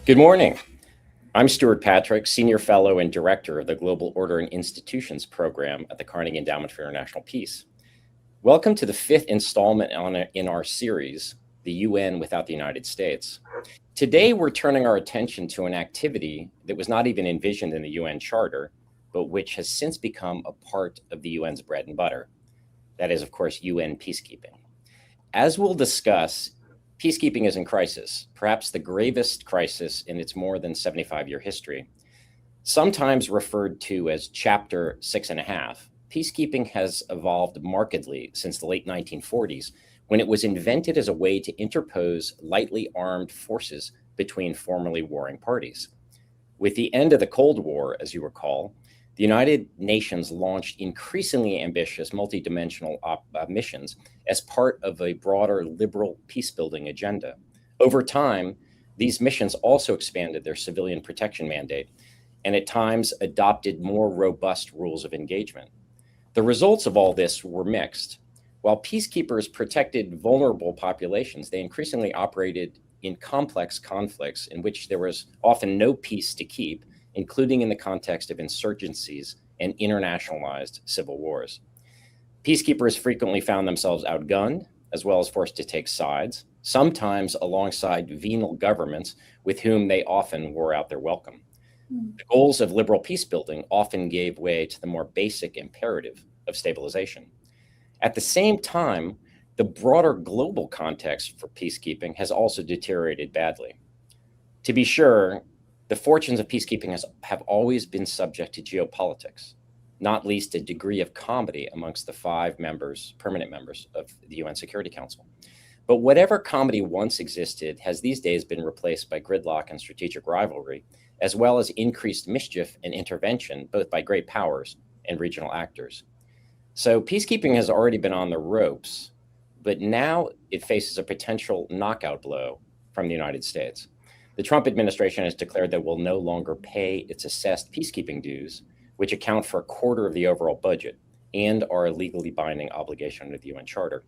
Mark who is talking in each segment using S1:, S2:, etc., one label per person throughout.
S1: Good morning. I'm Stuart Patrick, Senior Fellow and Director of the Global Order and Institutions Program at the Carnegie Endowment for International Peace. Welcome to the fifth installment in our series, The UN Without the United States. Today, we're turning our attention to an activity that was not even envisioned in the UN Charter, but which has since become a part of the UN's bread and butter. That is, of course, UN peacekeeping. As we'll discuss, peacekeeping is in crisis, perhaps the gravest crisis in its more than 75-year history. Sometimes referred to as Chapter 6.5, peacekeeping has evolved markedly since the late 1940s, when it was invented as a way to interpose lightly armed forces between formerly warring parties. With the end of the Cold War, as you recall, the United Nations launched increasingly ambitious multidimensional missions as part of a broader liberal peace-building agenda. Over time, these missions also expanded their civilian protection mandate and at times adopted more robust rules of engagement. The results of all this were mixed. While peacekeepers protected vulnerable populations, they increasingly operated in complex conflicts in which there was often no peace to keep, including in the context of insurgencies and internationalized civil wars. Peacekeepers frequently found themselves outgunned, as well as forced to take sides, sometimes alongside venal governments with whom they often wore out their welcome. The goals of liberal peacebuilding often gave way to the more basic imperative of stabilization. At the same time, the broader global context for peacekeeping has also deteriorated badly. To be sure, the fortunes of peacekeeping have always been subject to geopolitics, not least a degree of comedy amongst the permanent members of the UN Security Council. But whatever comedy once existed has these days been replaced by gridlock and strategic rivalry, as well as increased mischief and intervention, both by great powers and regional actors. So peacekeeping has already been on the ropes, but now it faces a potential knockout blow from the United States. The Trump administration has declared that it will no longer pay its assessed peacekeeping dues, which account for a quarter of the overall budget and are a legally binding obligation under the UN Charter.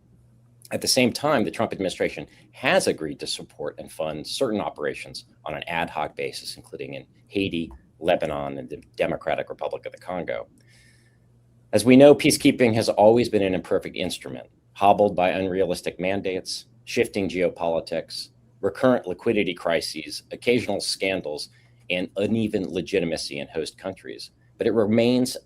S1: At the same time, the Trump administration has agreed to support and fund certain operations on an ad hoc basis, including in Haiti, Lebanon, and the Democratic Republic of the Congo. As we know, peacekeeping has always been an imperfect instrument, hobbled by unrealistic mandates, shifting geopolitics, recurrent liquidity crises, occasional scandals, and uneven legitimacy in host countries. But it remains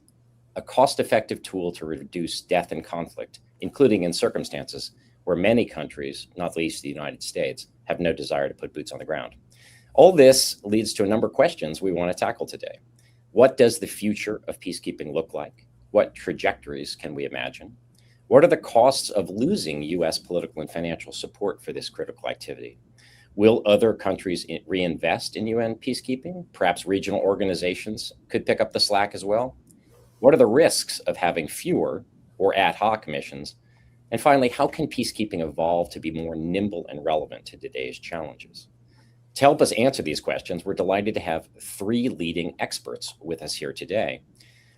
S1: a cost-effective tool to reduce death and conflict, including in circumstances where many countries, not least the United States, have no desire to put boots on the ground. All this leads to a number of questions we want to tackle today. What does the future of peacekeeping look like? What trajectories can we imagine? What are the costs of losing US political and financial support for this critical activity? Will other countries reinvest in UN peacekeeping? Perhaps regional organizations could pick up the slack as well. What are the risks of having fewer or ad hoc missions? And finally, how can peacekeeping evolve to be more nimble and relevant to today's challenges? To help us answer these questions, we're delighted to have three leading experts with us here today.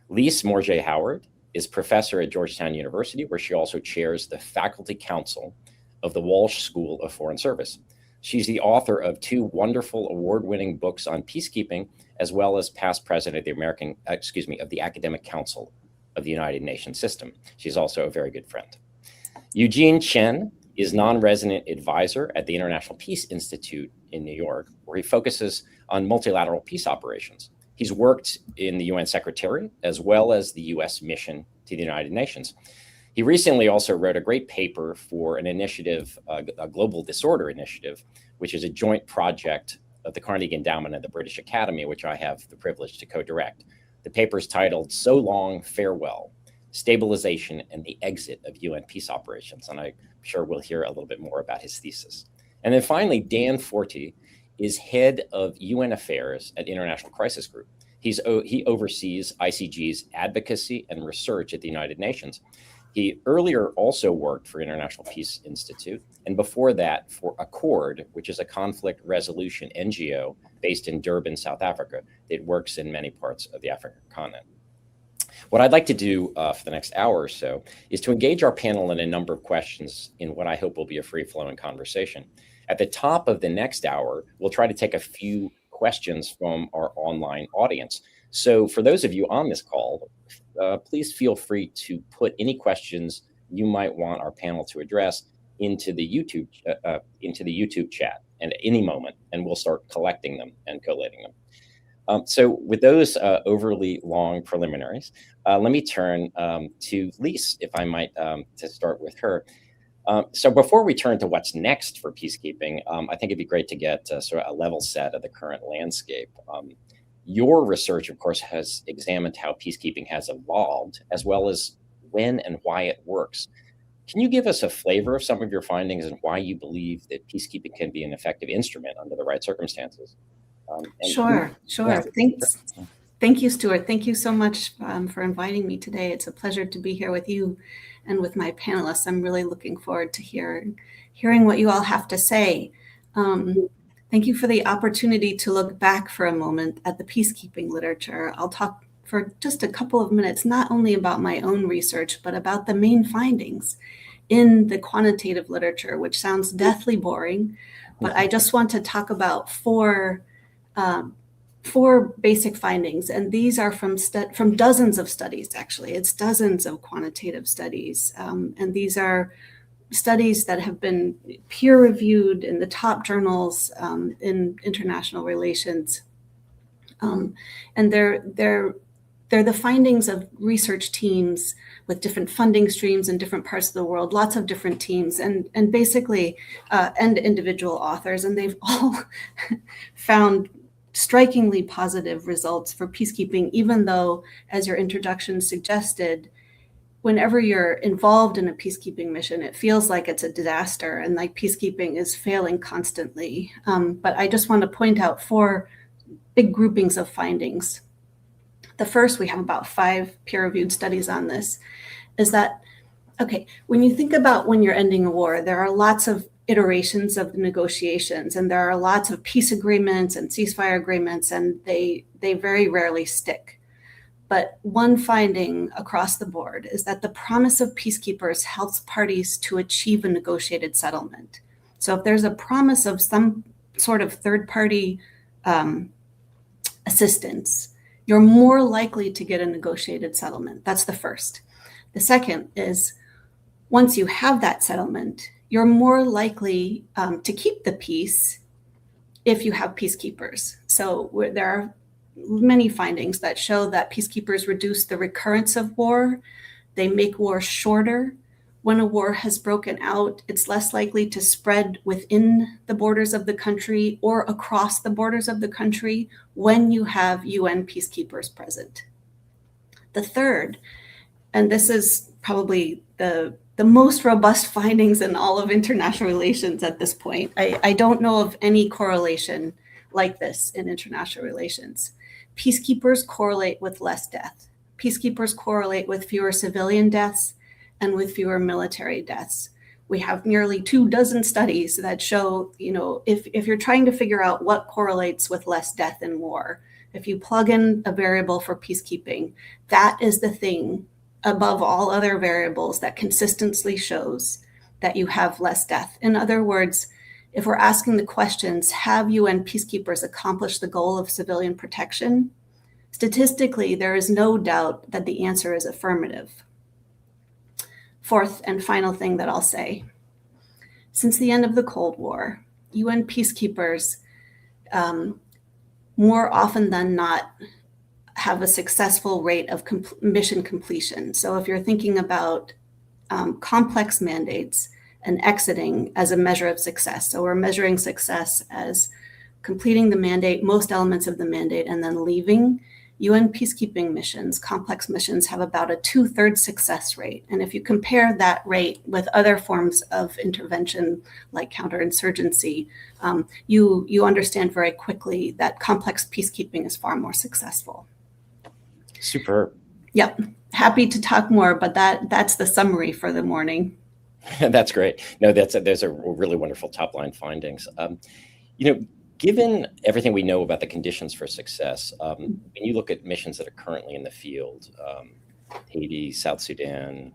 S1: Lise Morget-Howard is professor at Georgetown University, where she also chairs the faculty council of the Walsh School of Foreign Service. She's the author of two wonderful award-winning books on peacekeeping, as well as past president of the Academic Council of the United Nations System. She's also a very good friend. Eugene Chen is non-resident advisor at the International Peace Institute in New York, where he focuses on multilateral peace operations. He's worked in the UN Secretariat, as well as the US mission to the United Nations. He recently also wrote a great paper for an initiative, a global disorder initiative, which is a joint project of the Carnegie Endowment and the British Academy, which I have the privilege to co-direct. The paper is titled "So Long, Farewell: Stabilization and the Exit of UN Peace Operations," and I'm sure we'll hear a little bit more about his thesis. And then finally, Dan Forti is head of UN Affairs at International Crisis Group. He oversees ICG's advocacy and research at the United Nations. He earlier also worked for International Peace Institute, and before that for Accord, which is a conflict resolution NGO based in Durban, South Africa. It works in many parts of the African continent. What I'd like to do for the next hour or so is to engage our panel in a number of questions in what I hope will be a free-flowing conversation. At the top of the next hour, we'll try to take a few questions from our online audience. So for those of you on this call, please feel free to put any questions you might want our panel to address into the YouTube chat at any moment, and we'll start collecting them and collating them. So with those overly long preliminaries, let me turn to Lise, if I might, to start with her. So before we turn to what's next for peacekeeping, I think it'd be great to get sort of a level set of the current landscape. Your research, of course, has examined how peacekeeping has evolved, as well as when and why it works. Can you give us a flavor of some of your findings and why you believe that peacekeeping can be an effective instrument under the right circumstances?
S2: Sure. Yeah. Thank you, Stuart. Thank you so much for inviting me today. It's a pleasure to be here with you and with my panelists. I'm really looking forward to hearing what you all have to say. Thank you for the opportunity to look back for a moment at the peacekeeping literature. I'll talk for just a couple of minutes, not only about my own research, but about the main findings in the quantitative literature, which sounds deathly boring, but I just want to talk about four basic findings, and these are from dozens of studies. Actually, it's dozens of quantitative studies, and these are studies that have been peer-reviewed in the top journals in international relations, and they're the findings of research teams with different funding streams in different parts of the world, lots of different teams, and basically and individual authors, and they've all found strikingly positive results for peacekeeping, even though, as your introduction suggested, whenever you're involved in a peacekeeping mission, it feels like it's a disaster and like peacekeeping is failing constantly. But I just want to point out four big groupings of findings. The first, we have about 5 peer-reviewed studies on this, is that, okay, when you think about when you're ending a war, there are lots of iterations of the negotiations, and there are lots of peace agreements and ceasefire agreements, and they very rarely stick. But one finding across the board is that the promise of peacekeepers helps parties to achieve a negotiated settlement. So if there's a promise of some sort of third-party assistance, you're more likely to get a negotiated settlement. That's the first. The second is, once you have that settlement, you're more likely to keep the peace if you have peacekeepers. So there are many findings that show that peacekeepers reduce the recurrence of war. They make war shorter. When a war has broken out, it's less likely to spread within the borders of the country or across the borders of the country when you have UN peacekeepers present. The third, and this is probably the most robust findings in all of international relations at this point. I don't know of any correlation like this in international relations. Peacekeepers correlate with less death. Peacekeepers correlate with fewer civilian deaths and with fewer military deaths. We have nearly 24 studies that show, if you're trying to figure out what correlates with less death in war, if you plug in a variable for peacekeeping, that is the thing above all other variables that consistently shows that you have less death. In other words, if we're asking the questions, have UN peacekeepers accomplished the goal of civilian protection? Statistically, there is no doubt that the answer is affirmative. Fourth and final thing that I'll say, since the end of the Cold War, UN peacekeepers more often than not have a successful rate of mission completion. So if you're thinking about complex mandates and exiting as a measure of success, so we're measuring success as completing the mandate, most elements of the mandate, and then leaving, UN peacekeeping missions, complex missions, have about a 2/3 success rate. And if you compare that rate with other forms of intervention like counterinsurgency, you understand very quickly that complex peacekeeping is far more successful.
S1: Superb.
S2: Yep. Happy to talk more, but that's the summary for the morning.
S1: That's great. No, those are really wonderful top-line findings. Given everything we know about the conditions for success, when you look at missions that are currently in the field, Haiti, South Sudan,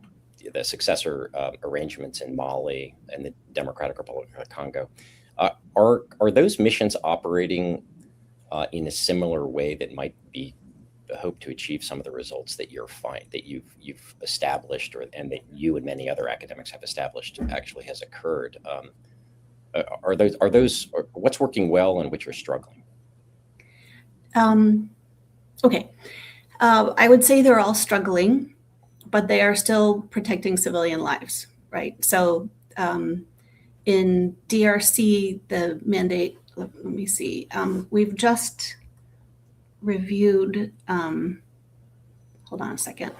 S1: the successor arrangements in Mali and the Democratic Republic of Congo, are those missions operating in a similar way that might be hope to achieve some of the results that you've established, and that you and many other academics have established actually has occurred? What's working well and which are struggling?
S2: Okay. I would say they're all struggling, but they are still protecting civilian lives, right? So in DRC, the mandate, let me see, we've just reviewed, hold on a second.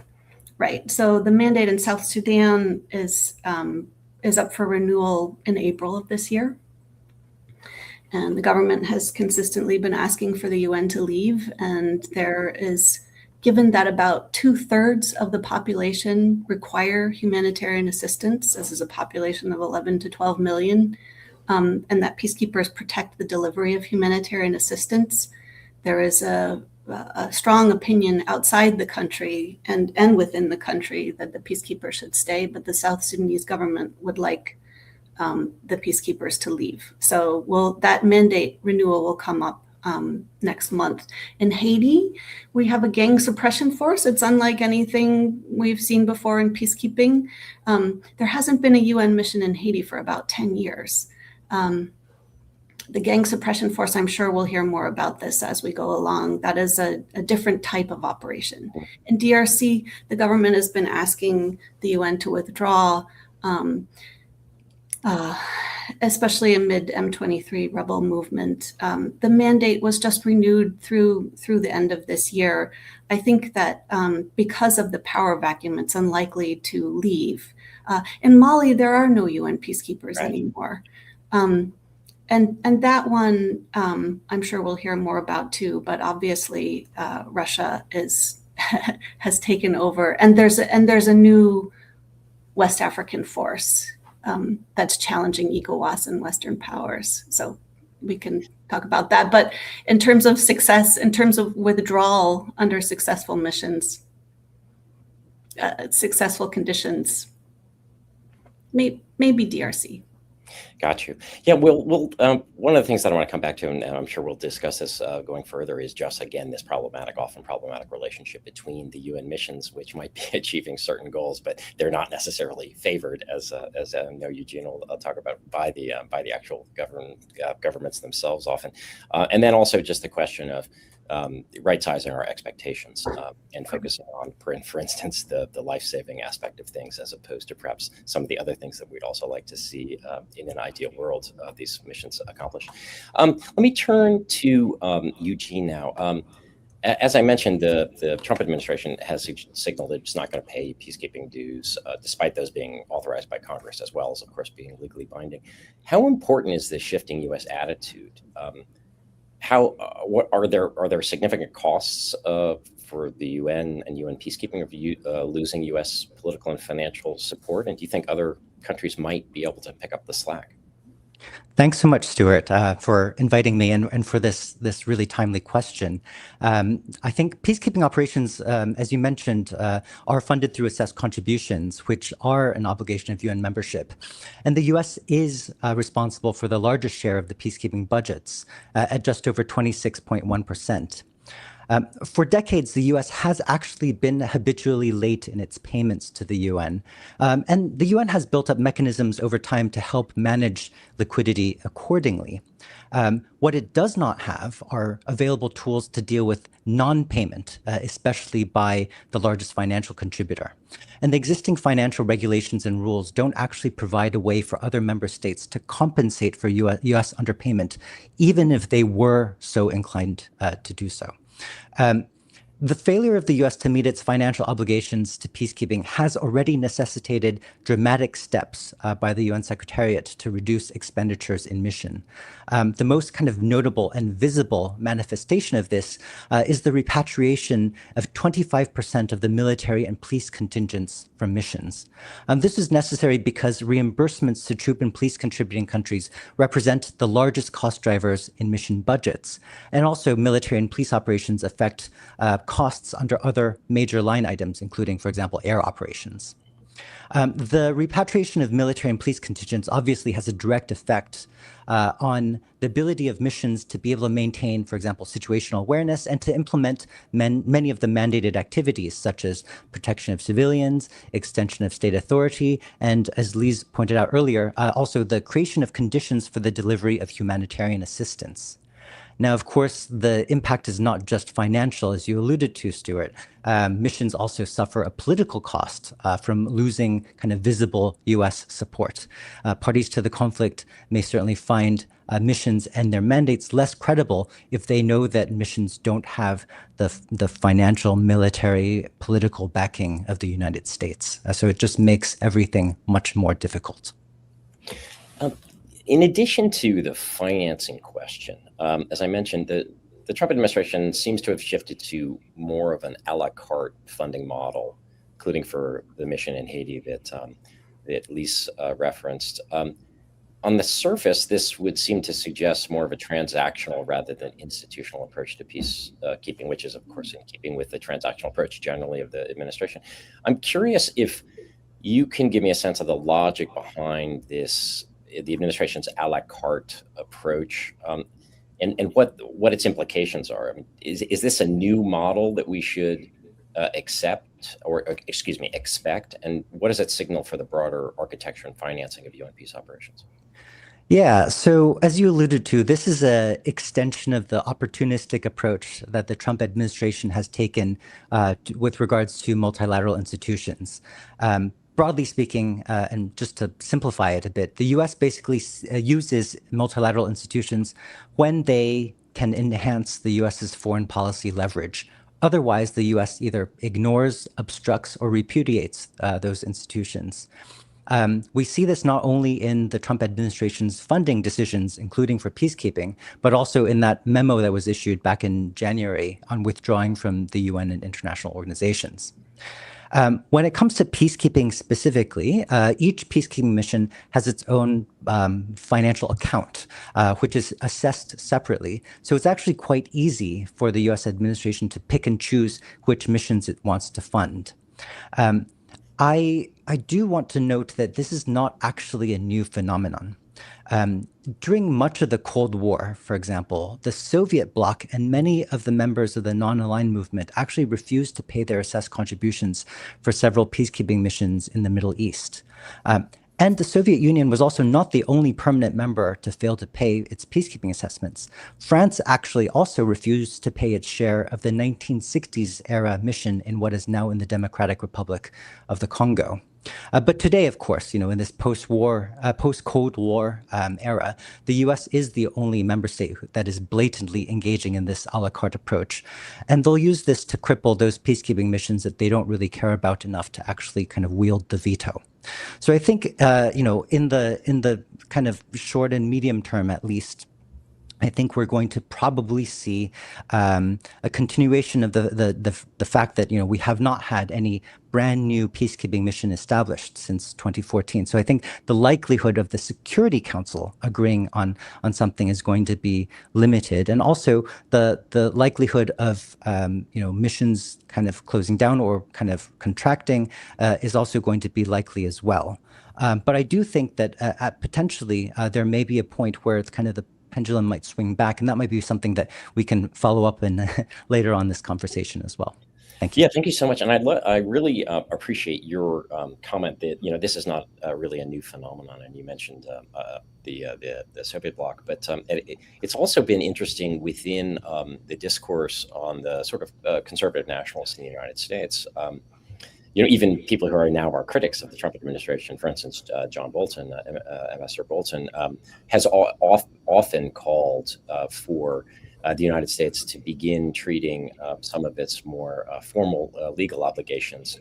S2: Right, so the mandate in South Sudan is up for renewal in April of this year. And the government has consistently been asking for the UN to leave, and there is, given that about 2/3 of the population require humanitarian assistance, this is a population of 11 to 12 million, and that peacekeepers protect the delivery of humanitarian assistance, there is a strong opinion outside the country and within the country that the peacekeepers should stay, but the South Sudanese government would like the peacekeepers to leave. So that mandate renewal will come up next month. In Haiti, we have a gang suppression force. It's unlike anything we've seen before in peacekeeping. There hasn't been a UN mission in Haiti for about 10 years. The gang suppression force, I'm sure we'll hear more about this as we go along. That is a different type of operation. In DRC, the government has been asking the UN to withdraw, especially amid M23 rebel movement. The mandate was just renewed through the end of this year. I think that because of the power vacuum, it's unlikely to leave. In Mali, there are no UN peacekeepers anymore. And that one, I'm sure we'll hear more about too, but obviously Russia has taken over, and there's a new West African force that's challenging ECOWAS and Western powers. So we can talk about that. But in terms of success, in terms of withdrawal under successful missions, successful conditions, maybe DRC.
S1: Got you. Yeah, we'll one of the things that I want to come back to, and I'm sure we'll discuss this going further, is just, again, this often problematic relationship between the UN missions, which might be achieving certain goals, but they're not necessarily favored, as I know Eugene will talk about, by the actual governments themselves often. And then also just the question of right-sizing our expectations and focusing on, for instance, the life-saving aspect of things, as opposed to perhaps some of the other things that we'd also like to see in an ideal world these missions accomplish. Let me turn to Eugene now. As I mentioned, the Trump administration has signaled it's not going to pay peacekeeping dues, despite those being authorized by Congress, as well as, of course, being legally binding. How important is this shifting U.S. attitude? What are there significant costs for the UN and UN peacekeeping of losing U.S. political and financial support? And do you think other countries might be able to pick up the slack?
S3: Thanks so much, Stuart, for inviting me and for this really timely question. I think peacekeeping operations, as you mentioned, are funded through assessed contributions, which are an obligation of UN membership. And the US is responsible for the largest share of the peacekeeping budgets at just over 26.1%. For decades, the US has actually been habitually late in its payments to the UN. And the UN has built up mechanisms over time to help manage liquidity accordingly. What it does not have are available tools to deal with non-payment, especially by the largest financial contributor. And the existing financial regulations and rules don't actually provide a way for other member states to compensate for US underpayment, even if they were so inclined to do so. The failure of the U.S. to meet its financial obligations to peacekeeping has already necessitated dramatic steps by the UN Secretariat to reduce expenditures in mission. The most kind of notable and visible manifestation of this is the repatriation of 25% of the military and police contingents from missions. This is necessary because reimbursements to troop and police contributing countries represent the largest cost drivers in mission budgets. And also military and police operations affect costs under other major line items, including, for example, air operations. The repatriation of military and police contingents obviously has a direct effect on the ability of missions to be able to maintain, for example, situational awareness and to implement many of the mandated activities, such as protection of civilians, extension of state authority, and as Lise pointed out earlier, also the creation of conditions for the delivery of humanitarian assistance. Now, of course, the impact is not just financial, as you alluded to, Stuart. Missions also suffer a political cost from losing kind of visible U.S. support. Parties to the conflict may certainly find missions and their mandates less credible if they know that missions don't have the financial, military, political backing of the United States. So it just makes everything much more difficult.
S1: In addition to the financing question, as I mentioned, the Trump administration seems to have shifted to more of an a la carte funding model, including for the mission in Haiti that Lise referenced. On the surface, this would seem to suggest more of a transactional rather than institutional approach to peacekeeping, which is, of course, in keeping with the transactional approach generally of the administration. I'm curious if you can give me a sense of the logic behind this, the administration's a la carte approach, and what its implications are. I mean, is this a new model that we should expect, and what does it signal for the broader architecture and financing of UN peace operations?
S3: Yeah, so as you alluded to, this is an extension of the opportunistic approach that the Trump administration has taken with regards to multilateral institutions. Broadly speaking, and just to simplify it a bit, the U.S. basically uses multilateral institutions when they can enhance the U.S.'s foreign policy leverage. Otherwise, the U.S. either ignores, obstructs, or repudiates those institutions. We see this not only in the Trump administration's funding decisions, including for peacekeeping, but also in that memo that was issued back in January on withdrawing from the UN and international organizations. When it comes to peacekeeping specifically, each peacekeeping mission has its own financial account, which is assessed separately. So it's actually quite easy for the U.S. administration to pick and choose which missions it wants to fund. I do want to note that this is not actually a new phenomenon. During much of the Cold War, for example, the Soviet bloc and many of the members of the non-aligned movement actually refused to pay their assessed contributions for several peacekeeping missions in the Middle East. And the Soviet Union was also not the only permanent member to fail to pay its peacekeeping assessments. France actually also refused to pay its share of the 1960s era mission in what is now in the Democratic Republic of the Congo. But today, of course, in this post-Cold War era, the U.S. is the only member state that is blatantly engaging in this a la carte approach. And they'll use this to cripple those peacekeeping missions that they don't really care about enough to actually kind of wield the veto. So I think, in the kind of short and medium term, at least, I think we're going to probably see a continuation of the fact that we have not had any brand new peacekeeping mission established since 2014. So I think the likelihood of the Security Council agreeing on something is going to be limited, and also the likelihood of missions kind of closing down or kind of contracting is also going to be likely as well. But I do think that potentially there may be a point where it's kind of the pendulum might swing back, and that might be something that we can follow up in later on this conversation as well. Thank you.
S1: Yeah, thank you so much. And I really appreciate your comment that this is not really a new phenomenon. And you mentioned the Soviet bloc, but it's also been interesting within the discourse on the sort of conservative nationalists in the United States. Even people who are now our critics of the Trump administration, for instance, John Bolton, Ambassador Bolton, has often called for the United States to begin treating some of its more formal legal obligations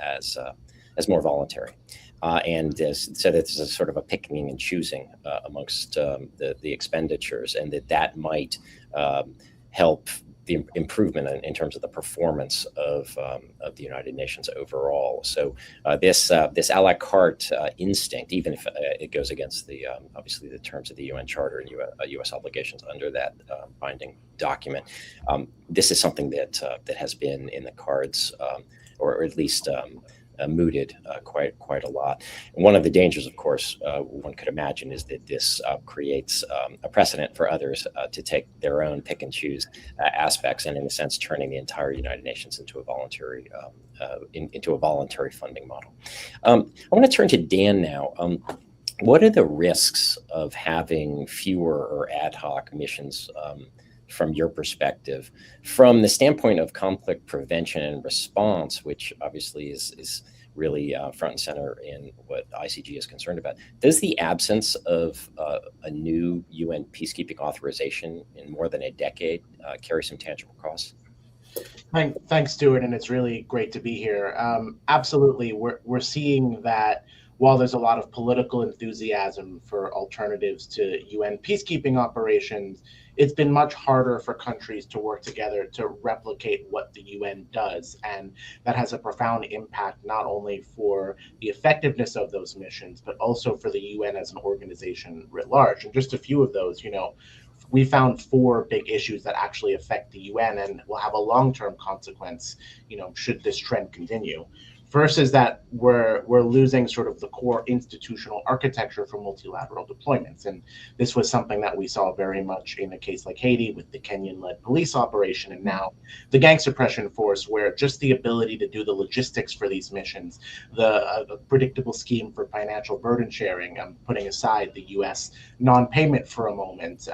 S1: as more voluntary, and said it's a sort of a picking and choosing amongst the expenditures, and that might help the improvement in terms of the performance of the United Nations overall. So this a la carte instinct, even if it goes against obviously the terms of the UN Charter and U.S. obligations under that binding document, this is something that has been in the cards, or at least mooted quite a lot. And one of the dangers, of course, one could imagine is that this creates a precedent for others to take their own pick and choose aspects, and in a sense, turning the entire United Nations into a voluntary funding model. I want to turn to Dan now. What are the risks of having fewer or ad hoc missions from your perspective, from the standpoint of conflict prevention and response, which obviously is really front and center in what ICG is concerned about? Does the absence of a new UN peacekeeping authorization in more than a decade carry some tangible costs?
S4: Thanks, Stuart, and it's really great to be here. Absolutely, we're seeing that while there's a lot of political enthusiasm for alternatives to UN peacekeeping operations, it's been much harder for countries to work together to replicate what the UN does. And that has a profound impact, not only for the effectiveness of those missions, but also for the UN as an organization writ large. And just a few of those, we found 4 big issues that actually affect the UN and will have a long-term consequence, should this trend continue. First is that we're losing sort of the core institutional architecture for multilateral deployments. And this was something that we saw very much in a case like Haiti with the Kenyan-led police operation, and now the gang suppression force, where just the ability to do the logistics for these missions, the predictable scheme for financial burden sharing, putting aside the US non-payment for a moment,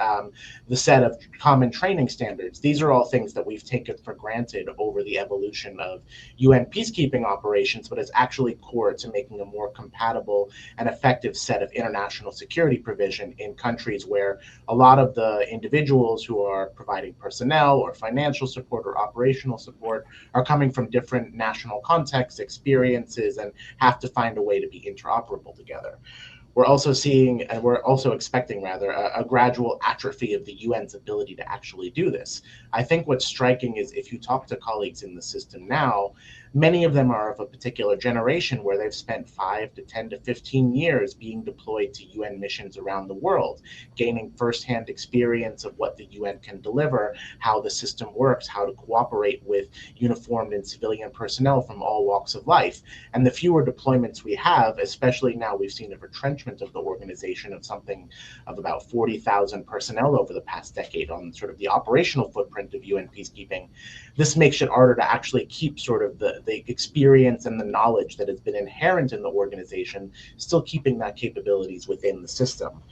S4: the set of common training standards, these are all things that we've taken for granted over the evolution of UN peacekeeping operations, but it's actually core to making a more compatible and effective set of international security provision in countries where a lot of the individuals who are providing personnel or financial support or operational support are coming from different national contexts, experiences, and have to find a way to be interoperable together. We're also seeing, and we're also expecting rather, a gradual atrophy of the UN's ability to actually do this. I think what's striking is if you talk to colleagues in the system now, many of them are of a particular generation where they've spent 5 to 10 to 15 years being deployed to UN missions around the world, gaining firsthand experience of what the UN can deliver, how the system works, how to cooperate with uniformed and civilian personnel from all walks of life. And the fewer deployments we have, especially now we've seen a retrenchment of the organization of something of about 40,000 personnel over the past decade on sort of the operational footprint of UN peacekeeping, this makes it harder to actually keep sort of the experience and the knowledge that has been inherent in the organization, still keeping that capabilities within the system.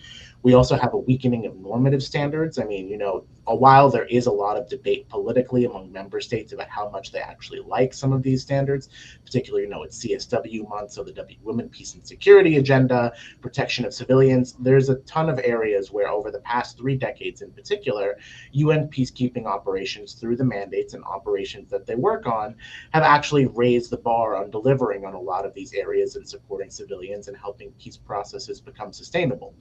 S4: We also have a weakening of normative standards. I mean, while there is a lot of debate politically among member states about how much they actually like some of these standards, particularly, it's CSW month, so the Women, Peace, and Security agenda, protection of civilians. There's a ton of areas where over the past 3 decades in particular, UN peacekeeping operations through the mandates and operations that they work on have actually raised the bar on delivering on a lot of these areas and supporting civilians and helping peace processes become sustainable.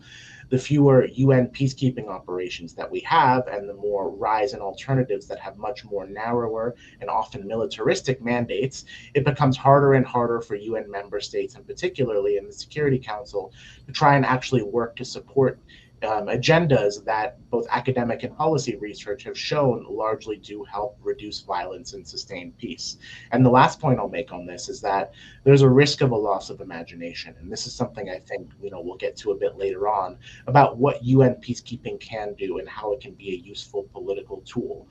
S4: The fewer UN peacekeeping operations that we have and the more rise in alternatives that have much more narrower and often militaristic mandates, it becomes harder and harder for UN member states, and particularly in the Security Council, to try and actually work to support agendas that both academic and policy research have shown largely do help reduce violence and sustain peace. And the last point I'll make on this is that there's a risk of a loss of imagination. And this is something I think we'll get to a bit later on about what UN peacekeeping can do and how it can be a useful political tool.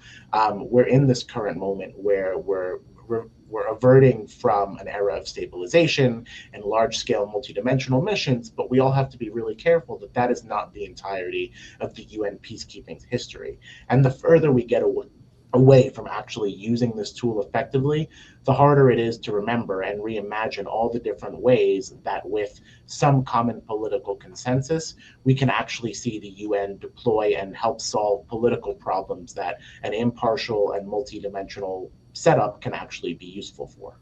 S4: We're in this current moment where we're averting from an era of stabilization and large-scale multidimensional missions, but we all have to be really careful that that is not the entirety of the UN peacekeeping's history. And the further we get away from actually using this tool effectively, the harder it is to remember and reimagine all the different ways that with some common political consensus, we can actually see the UN deploy and help solve political problems that an impartial and multidimensional setup can actually be useful for.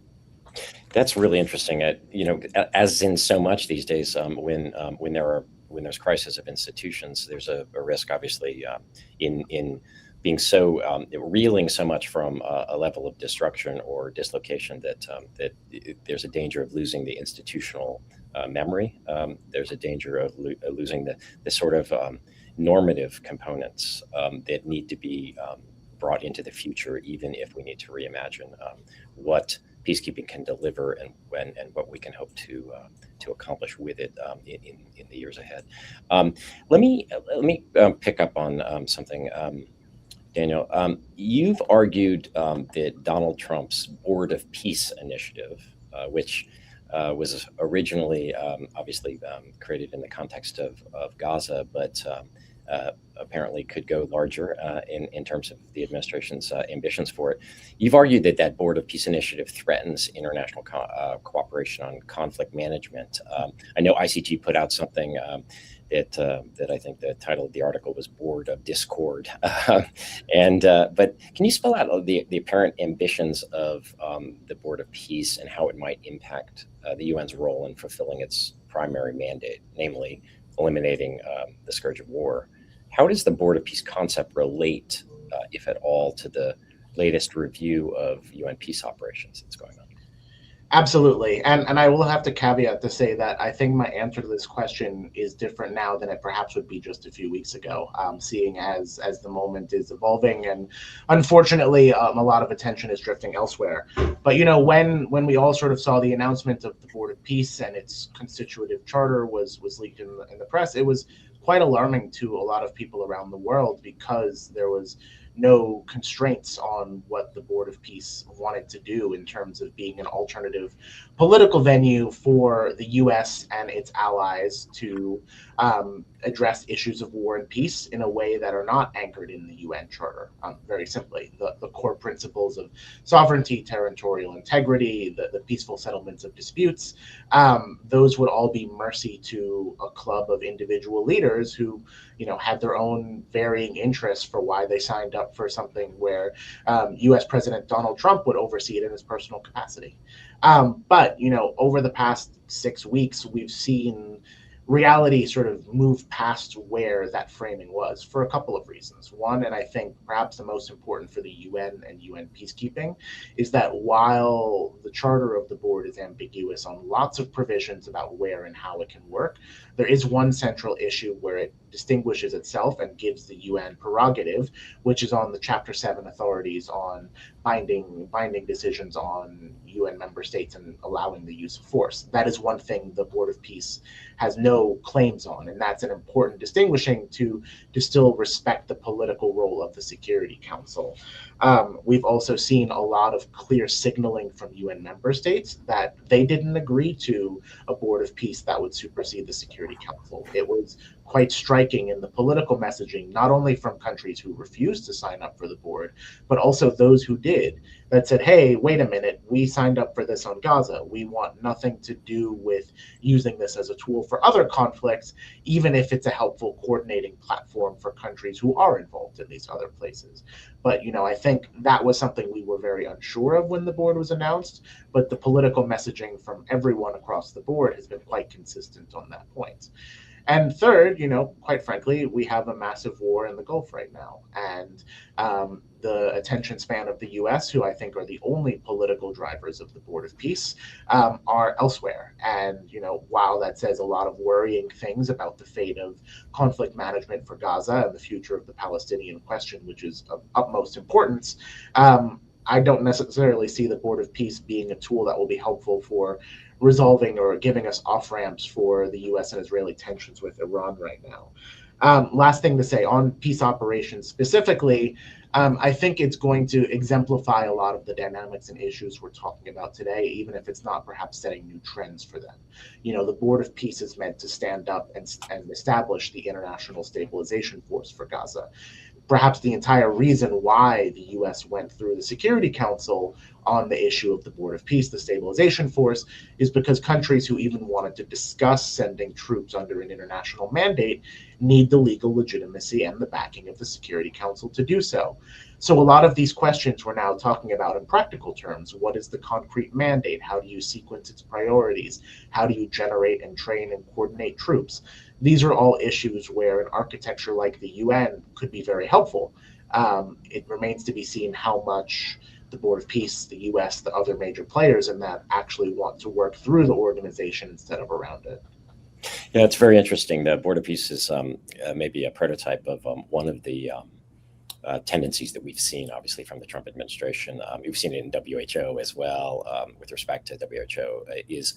S1: That's really interesting. As in so much these days, when there's crisis of institutions, there's a risk, obviously, in being so reeling so much from a level of destruction or dislocation that there's a danger of losing the institutional memory. There's a danger of losing the sort of normative components that need to be brought into the future, even if we need to reimagine what peacekeeping can deliver and what we can hope to accomplish with it in the years ahead. Let me pick up on something. Daniel, you've argued that Donald Trump's Board of Peace initiative, which was originally obviously created in the context of Gaza, but apparently could go larger in terms of the administration's ambitions for it. You've argued that that Board of Peace initiative threatens international cooperation on conflict management. I know ICG put out something that I think the title of the article was Board of Discord. But can you spell out the apparent ambitions of the Board of Peace and how it might impact the UN's role in fulfilling its primary mandate, namely eliminating the scourge of war? How does the Board of Peace concept relate, if at all, to the latest review of UN peace operations that's going on?
S4: Absolutely. And I will have to caveat to say that I think my answer to this question is different now than it perhaps would be just a few weeks ago, seeing as the moment is evolving. And unfortunately, a lot of attention is drifting elsewhere. But, you know, when we all sort of saw the announcement of the Board of Peace and its constitutive charter was leaked in the press, it was quite alarming to a lot of people around the world because there was no constraints on what the Board of Peace wanted to do in terms of being an alternative political venue for the US and its allies to address issues of war and peace in a way that are not anchored in the UN Charter. Very simply, the core principles of sovereignty, territorial integrity, the peaceful settlements of disputes, those would all be mercy to a club of individual leaders who, you know, had their own varying interests for why they signed up for something where US President Donald Trump would oversee it in his personal capacity. But, you know, over the past 6 weeks, we've seen reality sort of move past where that framing was for a couple of reasons. One, and I think perhaps the most important for the UN and UN peacekeeping, is that while the charter of the board is ambiguous on lots of provisions about where and how it can work, there is one central issue where it distinguishes itself and gives the UN prerogative, which is on the Chapter 7 authorities on binding decisions on UN member states and allowing the use of force. That is one thing the Board of Peace has no claims on, and that's an important distinguishing to still respect the political role of the Security Council. We've also seen a lot of clear signaling from UN member states that they didn't agree to a Board of Peace that would supersede the Security Council. It was quite striking in the political messaging, not only from countries who refused to sign up for the board, but also those who did, that said, hey, wait a minute, we signed up for this on Gaza. We want nothing to do with using this as a tool for other conflicts, even if it's a helpful coordinating platform for countries who are involved in these other places. But, you know, I think that was something we were very unsure of when the board was announced, but the political messaging from everyone across the board has been quite consistent on that point. And third, you know, quite frankly, we have a massive war in the Gulf right now. And the attention span of the US, who I think are the only political drivers of the Board of Peace, are elsewhere. And, you know, while that says a lot of worrying things about the fate of conflict management for Gaza and the future of the Palestinian question, which is of utmost importance, I don't necessarily see the Board of Peace being a tool that will be helpful for resolving or giving us off-ramps for the US and Israeli tensions with Iran right now. Last thing to say on peace operations specifically, I think it's going to exemplify a lot of the dynamics and issues we're talking about today, even if it's not perhaps setting new trends for them. You know, the Board of Peace is meant to stand up and establish the International Stabilization Force for Gaza. Perhaps the entire reason why the US went through the Security Council on the issue of the Board of Peace, the stabilization force, is because countries who even wanted to discuss sending troops under an international mandate need the legal legitimacy and the backing of the Security Council to do so. So a lot of these questions we're now talking about in practical terms. What is the concrete mandate? How do you sequence its priorities? How do you generate and train and coordinate troops? These are all issues where an architecture like the UN could be very helpful. It remains to be seen how much the Board of Peace, the US, the other major players in that actually want to work through the organization instead of around it.
S1: Yeah, it's very interesting. The Board of Peace is maybe a prototype of one of the tendencies that we've seen, obviously, from the Trump administration. We've seen it in WHO as well, with respect to WHO, is,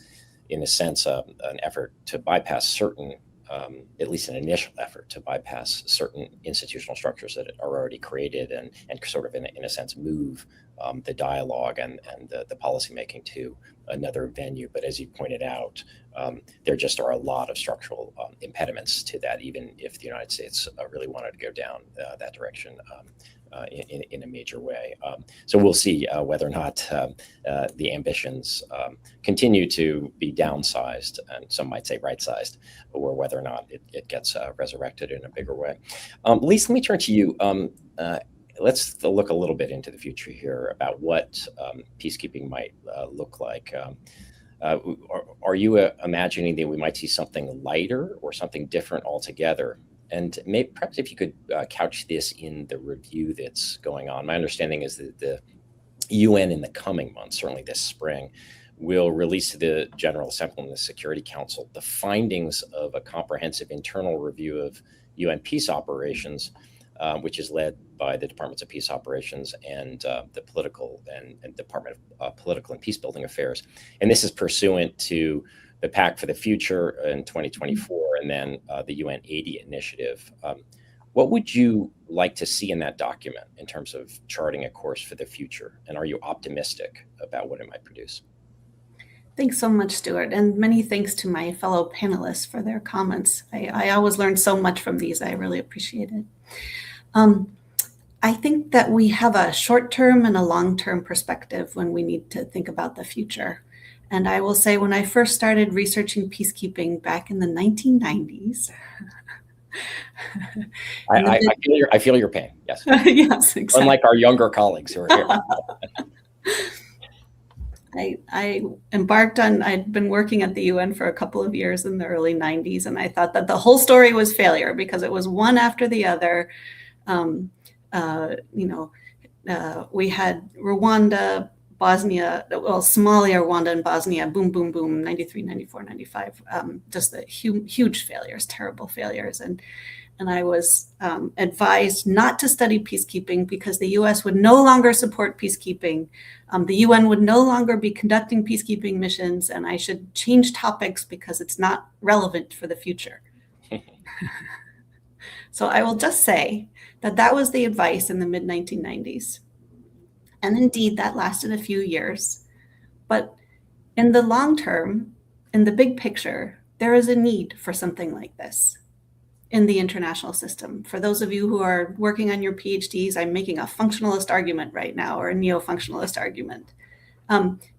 S1: in a sense, an effort to bypass certain, at least an initial effort to bypass certain institutional structures that are already created, and sort of, in a sense, move the dialogue and the policymaking to another venue. But as you pointed out, there just are a lot of structural impediments to that, even if the United States really wanted to go down that direction in a major way. So we'll see whether or not the ambitions continue to be downsized, and some might say right-sized, or whether or not it gets resurrected in a bigger way. Lisa, let me turn to you. Let's look a little bit into the future here about what peacekeeping might look like. Are you imagining that we might see something lighter or something different altogether? And perhaps if you could couch this in the review that's going on. My understanding is that the UN in the coming months, certainly this spring, will release to the General Assembly and the Security Council the findings of a comprehensive internal review of UN peace operations, which is led by the Departments of Peace Operations and the Political and Department of Political and Peacebuilding Affairs. And this is pursuant to the Pact for the Future in 2024, and then the UN 80 initiative. What would you like to see in that document in terms of charting a course for the future? And are you optimistic about what it might produce?
S2: Thanks so much, Stuart, and many thanks to my fellow panelists for their comments. I always learn so much from these. I really appreciate it. I think that we have a short-term and a long-term perspective when we need to think about the future. And I will say, when I first started researching peacekeeping back in the 1990s,
S1: I feel your pain. Yes.
S2: Yes, exactly.
S1: Unlike our younger colleagues who are here.
S2: I embarked on, I'd been working at the UN for a couple of years in the early 90s, and I thought that the whole story was failure because it was one after the other. We had Rwanda, Bosnia, well, Somalia, Rwanda, and Bosnia, boom, boom, boom, 93, 94, 95, just the huge failures, terrible failures. And I was advised not to study peacekeeping because the US would no longer support peacekeeping. The UN would no longer be conducting peacekeeping missions, and I should change topics because it's not relevant for the future. So I will just say that that was the advice in the mid-1990s. And indeed, that lasted a few years. But in the long term, in the big picture, there is a need for something like this in the international system. For those of you who are working on your PhDs, I'm making a functionalist argument right now, or a neo-functionalist argument.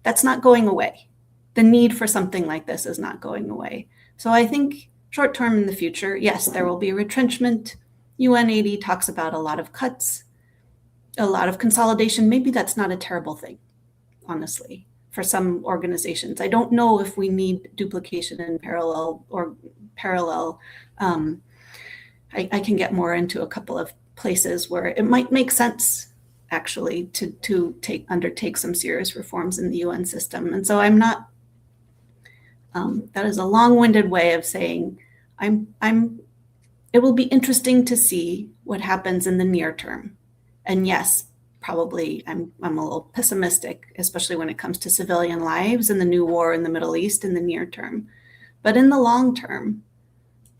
S2: That's not going away. The need for something like this is not going away. So I think short term in the future, yes, there will be retrenchment. UN 80 talks about a lot of cuts, a lot of consolidation. Maybe that's not a terrible thing, honestly, for some organizations. I don't know if we need duplication in parallel. I can get more into a couple of places where it might make sense, actually, to undertake some serious reforms in the UN system. And so I'm not, that is a long-winded way of saying it will be interesting to see what happens in the near term. And yes, probably I'm a little pessimistic, especially when it comes to civilian lives and the new war in the Middle East in the near term. But in the long term,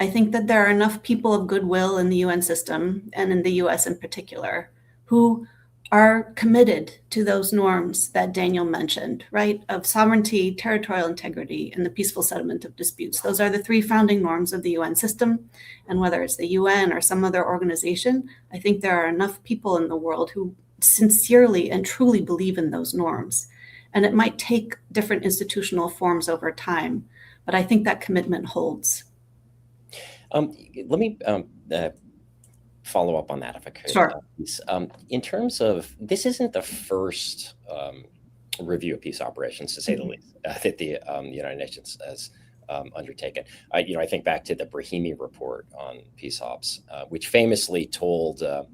S2: I think that there are enough people of goodwill in the UN system, and in the US in particular, who are committed to those norms that Daniel mentioned, right? Of sovereignty, territorial integrity, and the peaceful settlement of disputes. Those are the three founding norms of the UN system. And whether it's the UN or some other organization, I think there are enough people in the world who sincerely and truly believe in those norms. And it might take different institutional forms over time, but I think that commitment holds.
S1: Let me follow up on that, if I could.
S2: Sure.
S1: In terms of, this isn't the first review of peace operations, to say the least, that the United Nations has undertaken. I think back to the Brahimi report on peace ops, which famously told the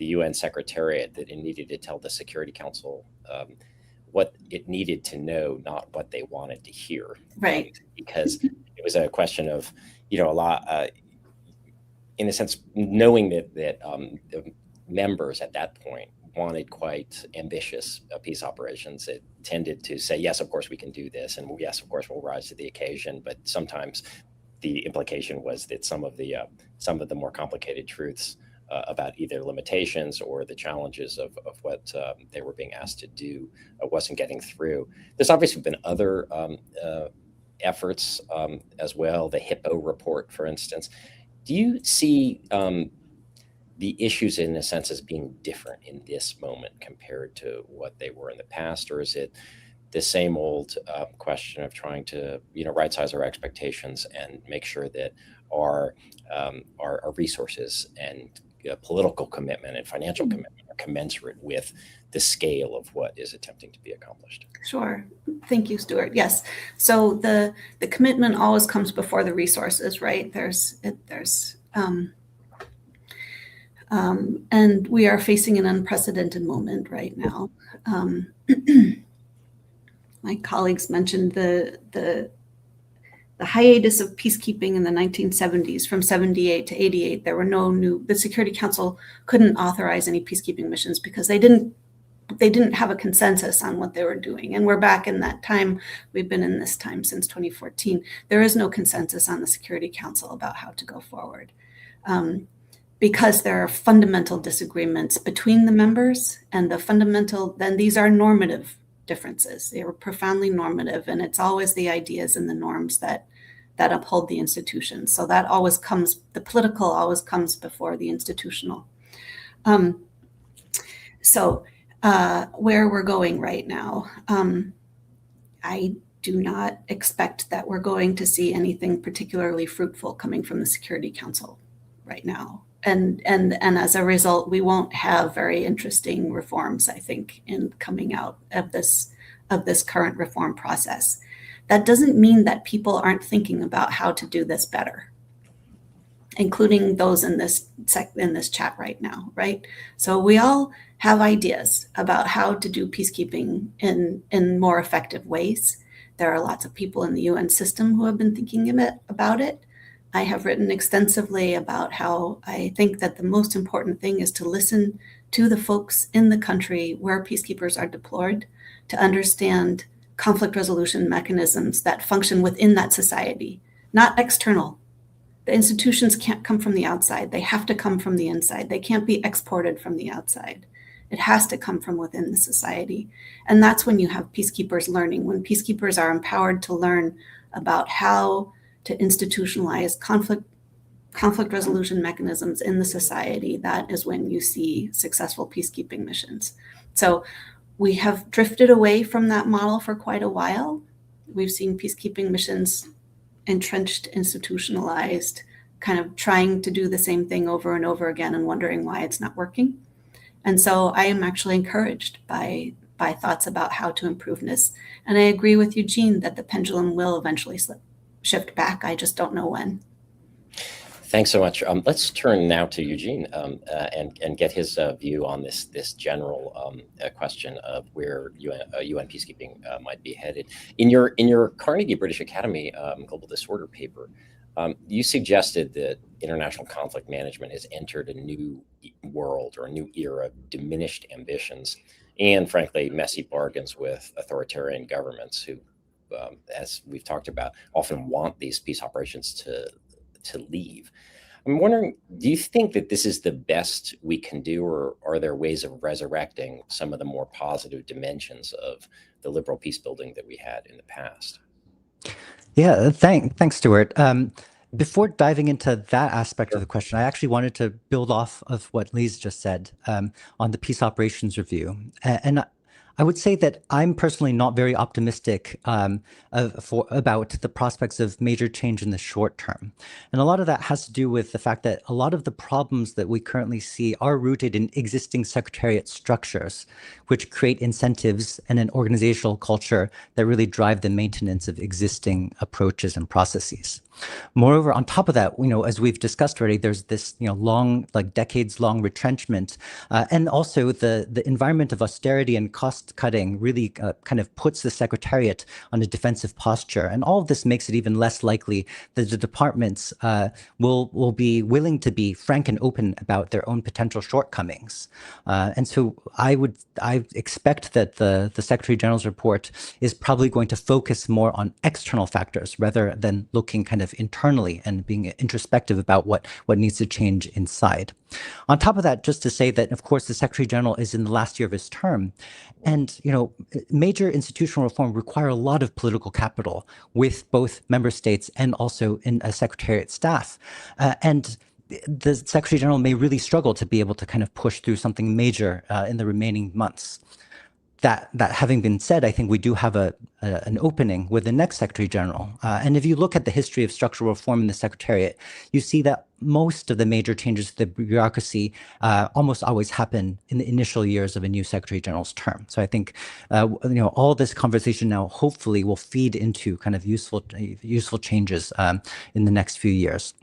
S1: UN Secretariat that it needed to tell the Security Council what it needed to know, not what they wanted to hear.
S2: Right.
S1: Because it was a question of, a lot, in a sense, knowing that members at that point wanted quite ambitious peace operations. It tended to say, yes, of course we can do this, and yes, of course we'll rise to the occasion. But sometimes the implication was that some of the more complicated truths about either limitations or the challenges of what they were being asked to do wasn't getting through. There's obviously been other efforts as well. The Hippo report, for instance. Do you see the issues in a sense as being different in this moment compared to what they were in the past, or is it the same old question of trying to right size our expectations and make sure that our resources and political commitment and financial commitment are commensurate with the scale of what is attempting to be accomplished?
S2: Sure. Thank you, Stuart. Yes. So the commitment always comes before the resources, right? And we are facing an unprecedented moment right now. My colleagues mentioned the hiatus of peacekeeping in the 1970s. From 78 to 88, there were the Security Council couldn't authorize any peacekeeping missions because they didn't have a consensus on what they were doing. And we're back in that time. We've been in this time since 2014. There is no consensus on the Security Council about how to go forward. Because there are fundamental disagreements between the members, and then these are normative differences. They are profoundly normative, and it's always the ideas and the norms that uphold the institution. So that always the political always comes before the institutional. So where we're going right now, I do not expect that we're going to see anything particularly fruitful coming from the Security Council right now. And as a result, we won't have very interesting reforms, I think, in coming out of this current reform process. That doesn't mean that people aren't thinking about how to do this better, including those in this chat right now, right? So we all have ideas about how to do peacekeeping in more effective ways. There are lots of people in the UN system who have been thinking about it. I have written extensively about how I think that the most important thing is to listen to the folks in the country where peacekeepers are deployed, to understand conflict resolution mechanisms that function within that society, not external. The institutions can't come from the outside. They have to come from the inside. They can't be exported from the outside. It has to come from within the society. And that's when you have peacekeepers learning, when peacekeepers are empowered to learn about how to institutionalize conflict resolution mechanisms in the society. That is when you see successful peacekeeping missions. So we have drifted away from that model for quite a while. We've seen peacekeeping missions entrenched, institutionalized, kind of trying to do the same thing over and over again and wondering why it's not working. And so I am actually encouraged by thoughts about how to improve this. And I agree with Eugene that the pendulum will eventually shift back. I just don't know when.
S1: Thanks so much. Let's turn now to Eugene and get his view on this general question of where UN peacekeeping might be headed. In your Carnegie British Academy Global Disorder paper, you suggested that international conflict management has entered a new world or a new era of diminished ambitions and, frankly, messy bargains with authoritarian governments who, as we've talked about, often want these peace operations to leave. I'm wondering, do you think that this is the best we can do, or are there ways of resurrecting some of the more positive dimensions of the liberal peace building that we had in the past?
S3: Yeah, thanks, Stuart. Before diving into that aspect of the question, I actually wanted to build off of what Lise just said on the peace operations review. And I would say that I'm personally not very optimistic about the prospects of major change in the short term. And a lot of that has to do with the fact that a lot of the problems that we currently see are rooted in existing secretariat structures, which create incentives and an organizational culture that really drive the maintenance of existing approaches and processes. Moreover, on top of that, as we've discussed already, there's this, long, decades-long retrenchment, and also the environment of austerity and cost cost cutting really kind of puts the Secretariat on a defensive posture. And all of this makes it even less likely that the departments will be willing to be frank and open about their own potential shortcomings. And so I expect that the Secretary General's report is probably going to focus more on external factors rather than looking kind of internally and being introspective about what needs to change inside. On top of that, just to say that, of course, the Secretary General is in the last year of his term, and major institutional reform require a lot of political capital with both member states and also in a Secretariat staff, and the Secretary General may really struggle to be able to kind of push through something major in the remaining months. That having been said, I think we do have an opening with the next Secretary General. And if you look at the history of structural reform in the Secretariat, you see that most of the major changes to the bureaucracy almost always happen in the initial years of a new Secretary General's term. So I think all this conversation now hopefully will feed into kind of useful changes in the next few years.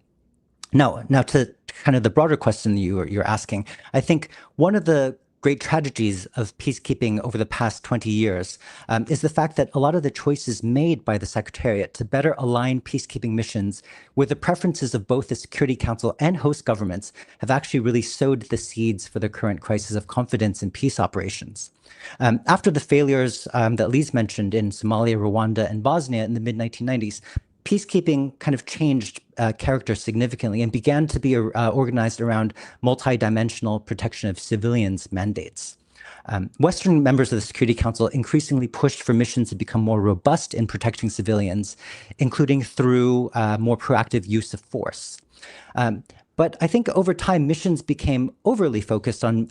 S3: Now to kind of the broader question you're asking, I think one of the great tragedies of peacekeeping over the past 20 years is the fact that a lot of the choices made by the Secretariat to better align peacekeeping missions with the preferences of both the Security Council and host governments have actually really sowed the seeds for the current crisis of confidence in peace operations. After the failures that Lise mentioned in Somalia, Rwanda, and Bosnia in the mid-1990s, peacekeeping kind of changed character significantly and began to be organized around multidimensional protection of civilians mandates. Western members of the Security Council increasingly pushed for missions to become more robust in protecting civilians, including through more proactive use of force. But I think over time, missions became overly focused on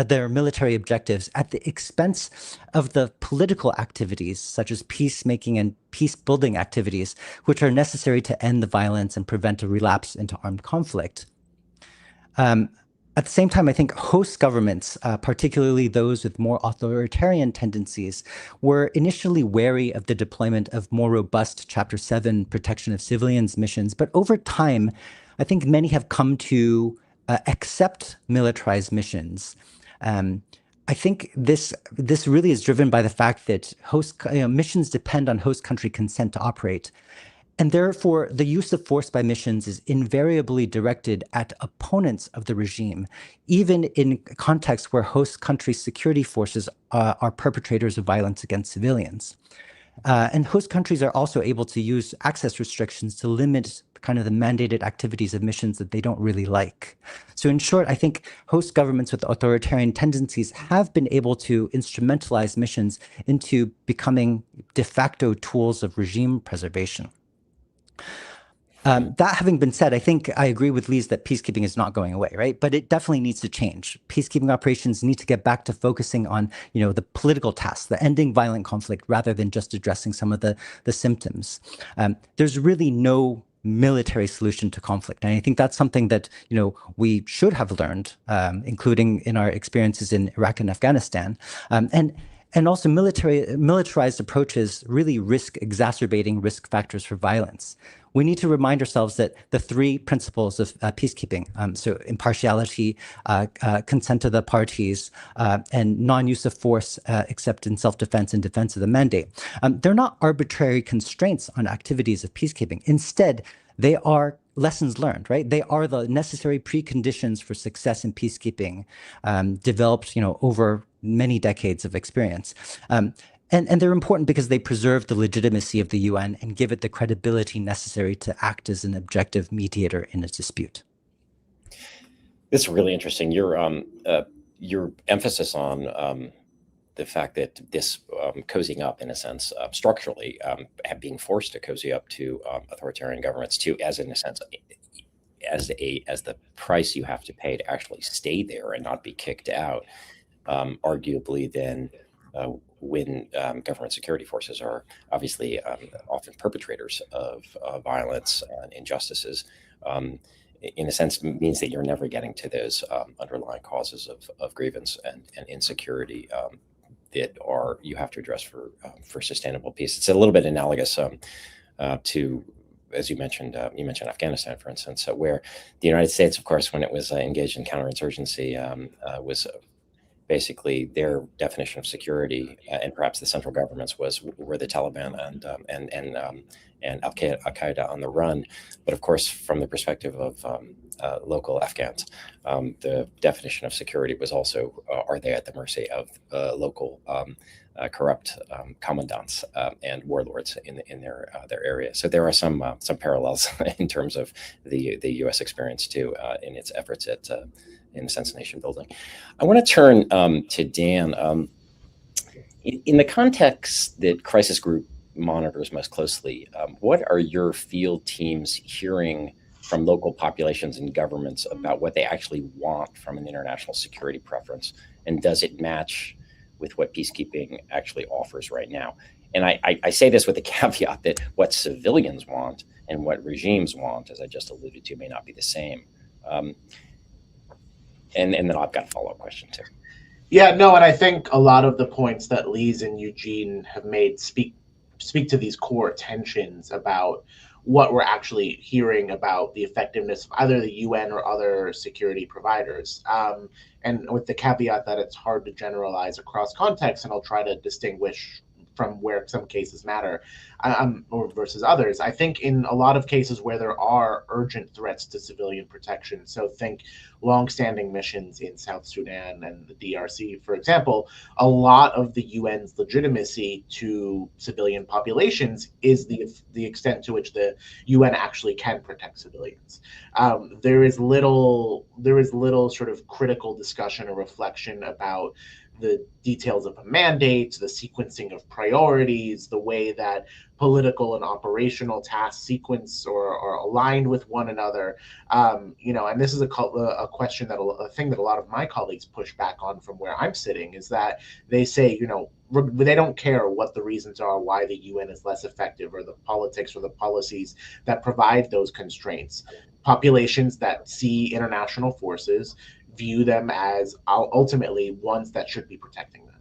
S3: their military objectives at the expense of the political activities, such as peacemaking and peace-building activities, which are necessary to end the violence and prevent a relapse into armed conflict. At the same time, I think host governments, particularly those with more authoritarian tendencies, were initially wary of the deployment of more robust Chapter 7 protection of civilians missions. But over time, I think many have come to accept militarized missions. I think this really is driven by the fact that missions depend on host country consent to operate. And therefore, the use of force by missions is invariably directed at opponents of the regime, even in contexts where host country security forces are perpetrators of violence against civilians. And host countries are also able to use access restrictions to limit kind of the mandated activities of missions that they don't really like. So in short, I think host governments with authoritarian tendencies have been able to instrumentalize missions into becoming de facto tools of regime preservation. That having been said, I think I agree with Lise that peacekeeping is not going away, right? But it definitely needs to change. Peacekeeping operations need to get back to focusing on, the political tasks, the ending violent conflict, rather than just addressing some of the symptoms. There's really no military solution to conflict. And I think that's something that, we should have learned, including in our experiences in Iraq and Afghanistan. And also militarized approaches really risk exacerbating risk factors for violence. We need to remind ourselves that the three principles of peacekeeping, so impartiality, consent of the parties, and non-use of force except in self-defense and defense of the mandate, they're not arbitrary constraints on activities of peacekeeping. Instead, they are lessons learned, right? They are the necessary preconditions for success in peacekeeping, developed, over many decades of experience. And they're important because they preserve the legitimacy of the UN and give it the credibility necessary to act as an objective mediator in a dispute.
S1: This is really interesting. Your emphasis on the fact that this cozying up, in a sense, structurally, being forced to cozy up to authoritarian governments, as the price you have to pay to actually stay there and not be kicked out. Arguably, then, when government security forces are obviously often perpetrators of violence and injustices, in a sense, means that you're never getting to those underlying causes of grievance and insecurity that you have to address for sustainable peace. It's a little bit analogous to, as you mentioned Afghanistan, for instance, where the United States, of course, when it was engaged in counterinsurgency, was basically their definition of security, and perhaps the central government's were the Taliban and Al Qaeda on the run. But of course, from the perspective of local Afghans, the definition of security was also, are they at the mercy of local corrupt commandants and warlords in their area? So there are some parallels in terms of the U.S. experience too in its efforts at in a sense nation building. I want to turn to Dan. In the context that Crisis Group monitors most closely, what are your field teams hearing from local populations and governments about what they actually want from an international security preference? And does it match with what peacekeeping actually offers right now? And I say this with the caveat that what civilians want and what regimes want, as I just alluded to, may not be the same. And then I've got a follow-up question too.
S4: Yeah, no, and I think a lot of the points that Lise and Eugene have made speak to these core tensions about what we're actually hearing about the effectiveness of either the UN or other security providers. And with the caveat that it's hard to generalize across contexts, and I'll try to distinguish from where some cases matter or versus others. I think in a lot of cases where there are urgent threats to civilian protection, so think longstanding missions in South Sudan and the DRC, for example, a lot of the UN's legitimacy to civilian populations is the extent to which the UN actually can protect civilians. There is little sort of critical discussion or reflection about the details of a mandate, the sequencing of priorities, the way that political and operational tasks sequence or are aligned with one another. And this is a question a thing that a lot of my colleagues push back on from where I'm sitting, is that they say, they don't care what the reasons are why the UN is less effective, or the politics or the policies that provide those constraints. Populations that see international forces view them as ultimately ones that should be protecting them.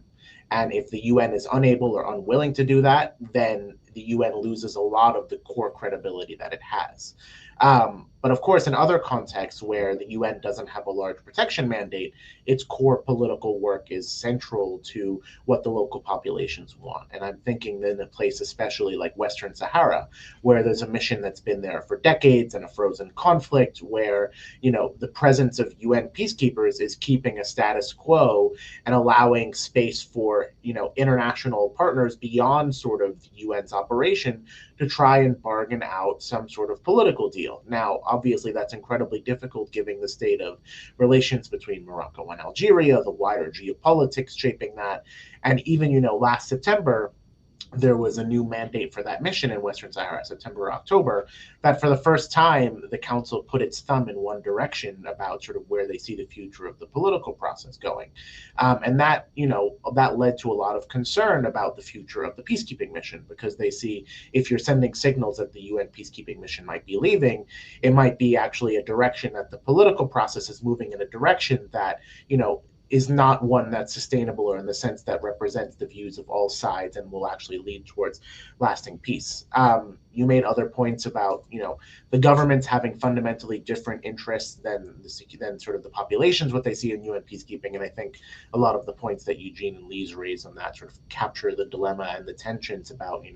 S4: And if the UN is unable or unwilling to do that, then the UN loses a lot of the core credibility that it has. But of course, in other contexts where the UN doesn't have a large protection mandate, its core political work is central to what the local populations want. And I'm thinking in a place especially like Western Sahara, where there's a mission that's been there for decades and a frozen conflict, where the presence of UN peacekeepers is keeping a status quo and allowing space for international partners beyond sort of the UN's operation to try and bargain out some sort of political deal. Now, obviously, that's incredibly difficult given the state of relations between Morocco and Algeria, the wider geopolitics shaping that. And even, last September, there was a new mandate for that mission in Western Sahara, September or October, that for the first time, the council put its thumb in one direction about sort of where they see the future of the political process going. And that, that led to a lot of concern about the future of the peacekeeping mission, because they see if you're sending signals that the UN peacekeeping mission might be leaving, it might be actually a direction that the political process is moving in a direction that, is not one that's sustainable, or in the sense that represents the views of all sides and will actually lead towards lasting peace. You made other points about, the governments having fundamentally different interests than sort of the populations, what they see in UN peacekeeping. And I think a lot of the points that Eugene and Lise raised on that sort of capture the dilemma and the tensions about,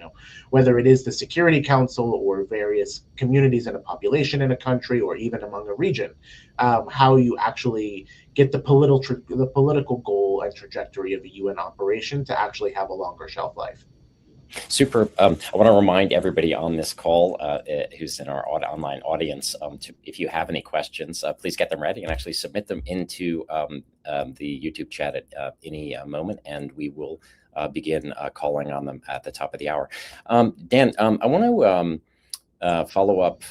S4: whether it is the Security Council or various communities in a population in a country, or even among a region, how you actually get the political goal and trajectory of a UN operation to actually have a longer shelf life.
S1: Super. I want to remind everybody on this call who's in our online audience, if you have any questions, please get them ready and actually submit them into the YouTube chat at any moment, and we will begin calling on them at the top of the hour. Dan, I want to follow up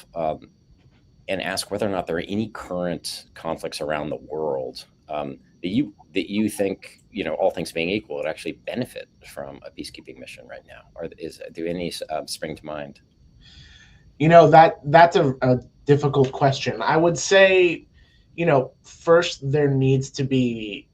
S1: and ask whether or not there are any current conflicts around the world that you think, all things being equal, would actually benefit from a peacekeeping mission right now? Or do any spring to mind?
S4: That's a difficult question. I would say, first there needs to be,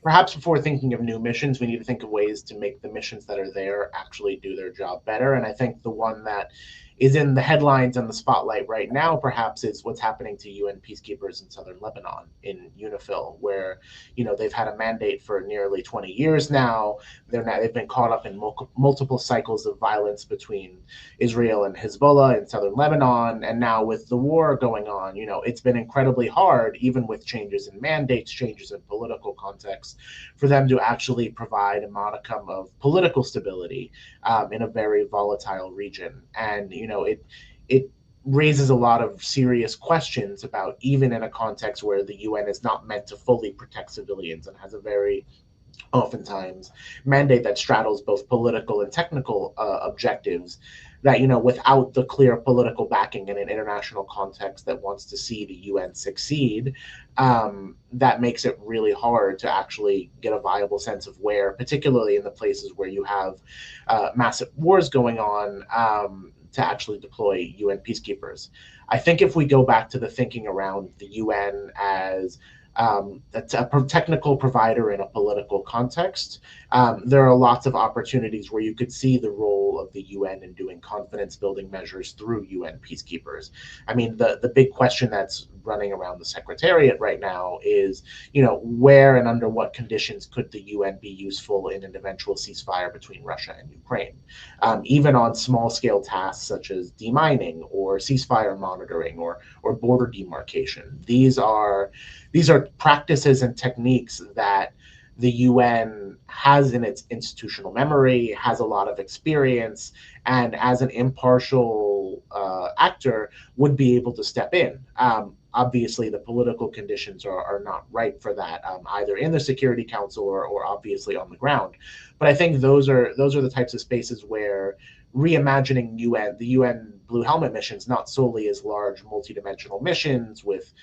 S4: perhaps before thinking of new missions, we need to think of ways to make the missions that are there actually do their job better. And I think the one that is in the headlines and the spotlight right now, perhaps, is what's happening to UN peacekeepers in southern Lebanon, in UNIFIL, where they've had a mandate for nearly 20 years now. They've been caught up in multiple cycles of violence between Israel and Hezbollah in southern Lebanon, and now with the war going on, it's been incredibly hard, even with changes in mandates, changes in political context, for them to actually provide a modicum of political stability in a very volatile region. And it raises a lot of serious questions about, even in a context where the UN is not meant to fully protect civilians and has a very oftentimes mandate that straddles both political and technical objectives, that without the clear political backing in an international context that wants to see the UN succeed, that makes it really hard to actually get a viable sense of where, particularly in the places where you have massive wars going on, to actually deploy UN peacekeepers. I think if we go back to the thinking around the UN as a technical provider in a political context, there are lots of opportunities where you could see the role of the UN in doing confidence building measures through UN peacekeepers. I mean, the big question that's running around the Secretariat right now is, where and under what conditions could the UN be useful in an eventual ceasefire between Russia and Ukraine? Even on small scale tasks such as demining or ceasefire monitoring or border demarcation. These are practices and techniques that the UN has in its institutional memory, has a lot of experience, and as an impartial actor would be able to step in. Obviously, the political conditions are not right for that, either in the Security Council or obviously on the ground. But I think those are the types of spaces where reimagining the UN Blue Helmet missions, not solely as large multidimensional missions with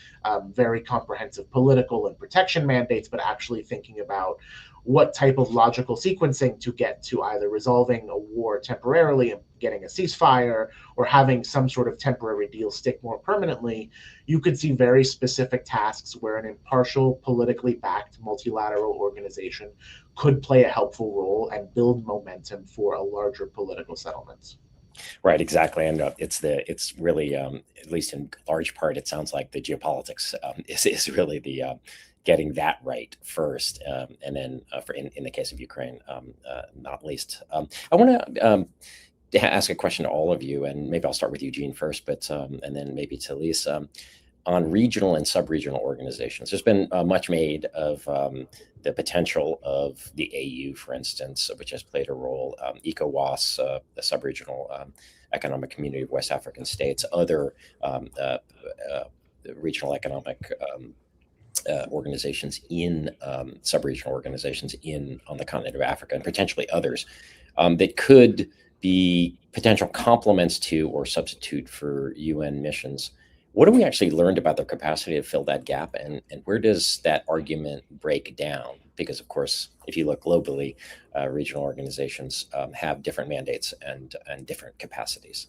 S4: very comprehensive political and protection mandates, but actually thinking about what type of logical sequencing to get to either resolving a war temporarily and getting a ceasefire, or having some sort of temporary deal stick more permanently. You could see very specific tasks where an impartial, politically backed multilateral organization could play a helpful role and build momentum for a larger political settlements.
S1: Right, exactly, and it's really, at least in large part, it sounds like the geopolitics is really the getting that right first, and then in the case of Ukraine, not least. I want to ask a question to all of you, and maybe I'll start with Eugene first, but and then maybe to Lisa, on regional and sub-regional organizations. There's been much made of the potential of the AU, for instance, which has played a role, ECOWAS, the sub-regional economic community of West African states, other regional economic organizations in sub-regional organizations on the continent of Africa, and potentially others that could be potential complements to or substitute for UN missions. What have we actually learned about their capacity to fill that gap, and where does that argument break down? Because, of course, if you look globally, regional organizations have different mandates and different capacities.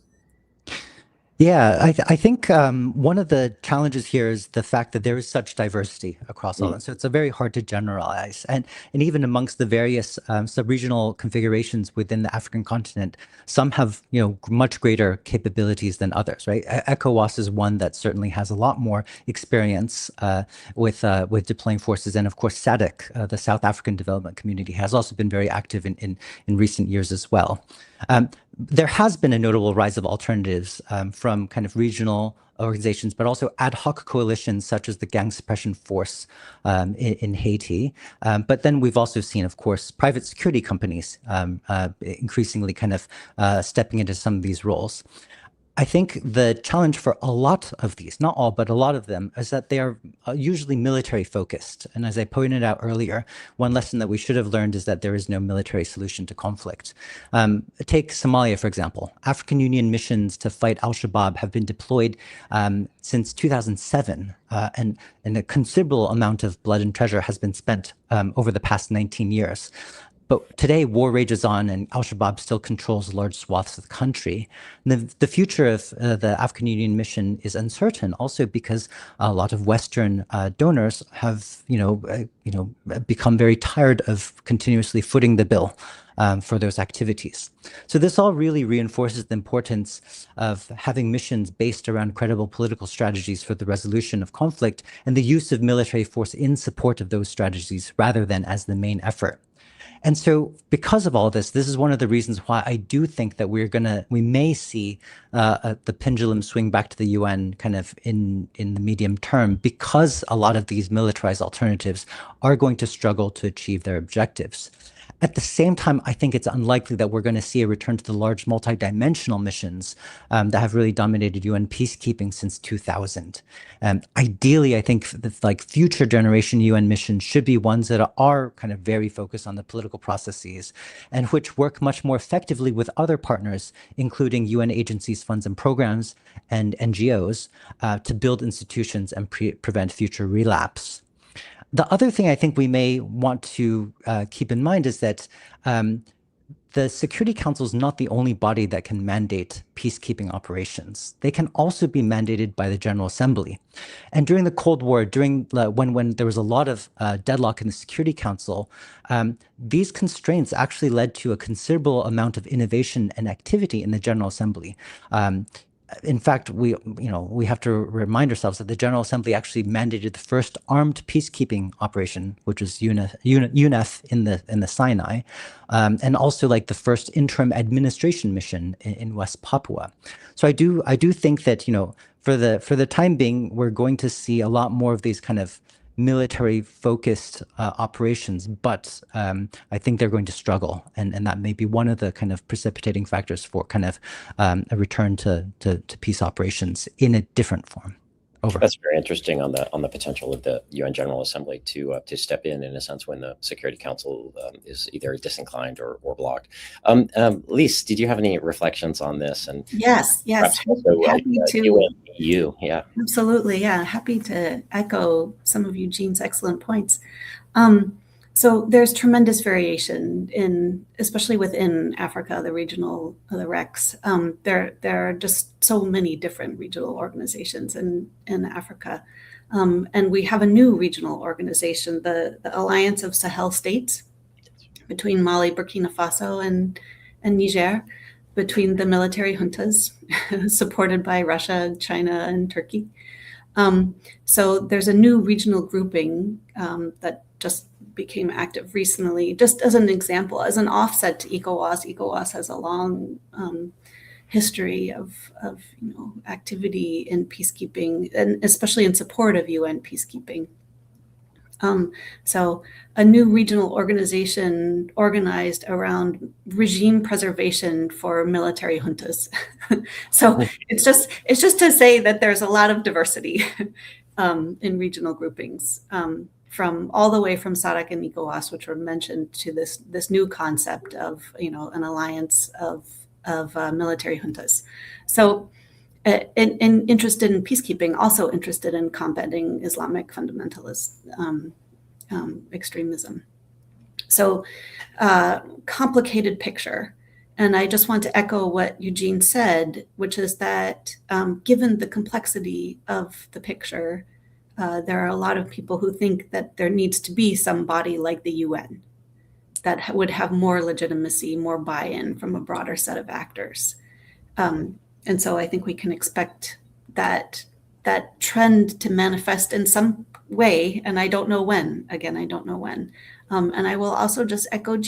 S3: Yeah, I think one of the challenges here is the fact that there is such diversity across all of them. So it's very hard to generalize. And even amongst the various sub-regional configurations within the African continent, some have much greater capabilities than others, right? ECOWAS is one that certainly has a lot more experience with deploying forces. And of course, SADC, the South African Development Community, has also been very active in recent years as well. There has been a notable rise of alternatives from kind of regional organizations, but also ad hoc coalitions such as the Gang Suppression Force in Haiti. But then we've also seen, of course, private security companies increasingly kind of stepping into some of these roles. I think the challenge for a lot of these, not all, but a lot of them, is that they are usually military focused. And as I pointed out earlier, one lesson that we should have learned is that there is no military solution to conflict. Take Somalia, for example. African Union missions to fight al-Shabaab have been deployed since 2007, and a considerable amount of blood and treasure has been spent over the past 19 years. But today, war rages on, and al-Shabaab still controls large swaths of the country. The future of the African Union mission is uncertain, also because a lot of Western donors have, become very tired of continuously footing the bill for those activities. So this all really reinforces the importance of having missions based around credible political strategies for the resolution of conflict and the use of military force in support of those strategies rather than as the main effort. And so because of all this is one of the reasons why I do think that we may see the pendulum swing back to the UN kind of in the medium term, because a lot of these militarized alternatives are going to struggle to achieve their objectives. At the same time, I think it's unlikely that we're going to see a return to the large multidimensional missions that have really dominated UN peacekeeping since 2000. Ideally, I think that future generation UN missions should be ones that are kind of very focused on the political processes and which work much more effectively with other partners, including UN agencies, funds, and programs, and NGOs to build institutions and prevent future relapse. The other thing I think we may want to keep in mind is that the Security Council is not the only body that can mandate peacekeeping operations. They can also be mandated by the General Assembly. And during the Cold War, when there was a lot of deadlock in the Security Council, these constraints actually led to a considerable amount of innovation and activity in the General Assembly. In fact, we have to remind ourselves that the General Assembly actually mandated the first armed peacekeeping operation, which was UNEF in the Sinai, and also the first interim administration mission in West Papua. So I do think that for the time being, we're going to see a lot more of these kind of military-focused operations, but I think they're going to struggle, and that may be one of the kind of precipitating factors for kind of a return to peace operations in a different form. Over.
S1: That's very interesting on the potential of the UN General Assembly to step in a sense when the Security Council is either disinclined or blocked. Lise, did you have any reflections on this? And
S2: yes,
S1: also,
S2: happy to.
S1: UN, EU, yeah,
S2: absolutely, yeah, happy to echo some of Eugene's excellent points. So there's tremendous variation especially within Africa, the RECs. There are just so many different regional organizations in Africa. And we have a new regional organization, the Alliance of Sahel States, between Mali, Burkina Faso, and Niger, between the military juntas supported by Russia, China, and Turkey. So there's a new regional grouping that just became active recently, just as an example, as an offset to ECOWAS. ECOWAS has a long history of activity in peacekeeping, and especially in support of UN peacekeeping. So a new regional organization organized around regime preservation for military juntas. So it's just to say that there's a lot of diversity in regional groupings, from all the way from SADC and ECOWAS, which were mentioned, to this new concept of an alliance of military juntas. So and interested in peacekeeping, also interested in combating Islamic fundamentalist extremism. So complicated picture. And I just want to echo what Eugene said, which is that given the complexity of the picture, there are a lot of people who think that there needs to be some body like the UN that would have more legitimacy, more buy-in from a broader set of actors. And so I think we can expect that trend to manifest in some way, and I don't know when. Again, I don't know when. And I will also just echo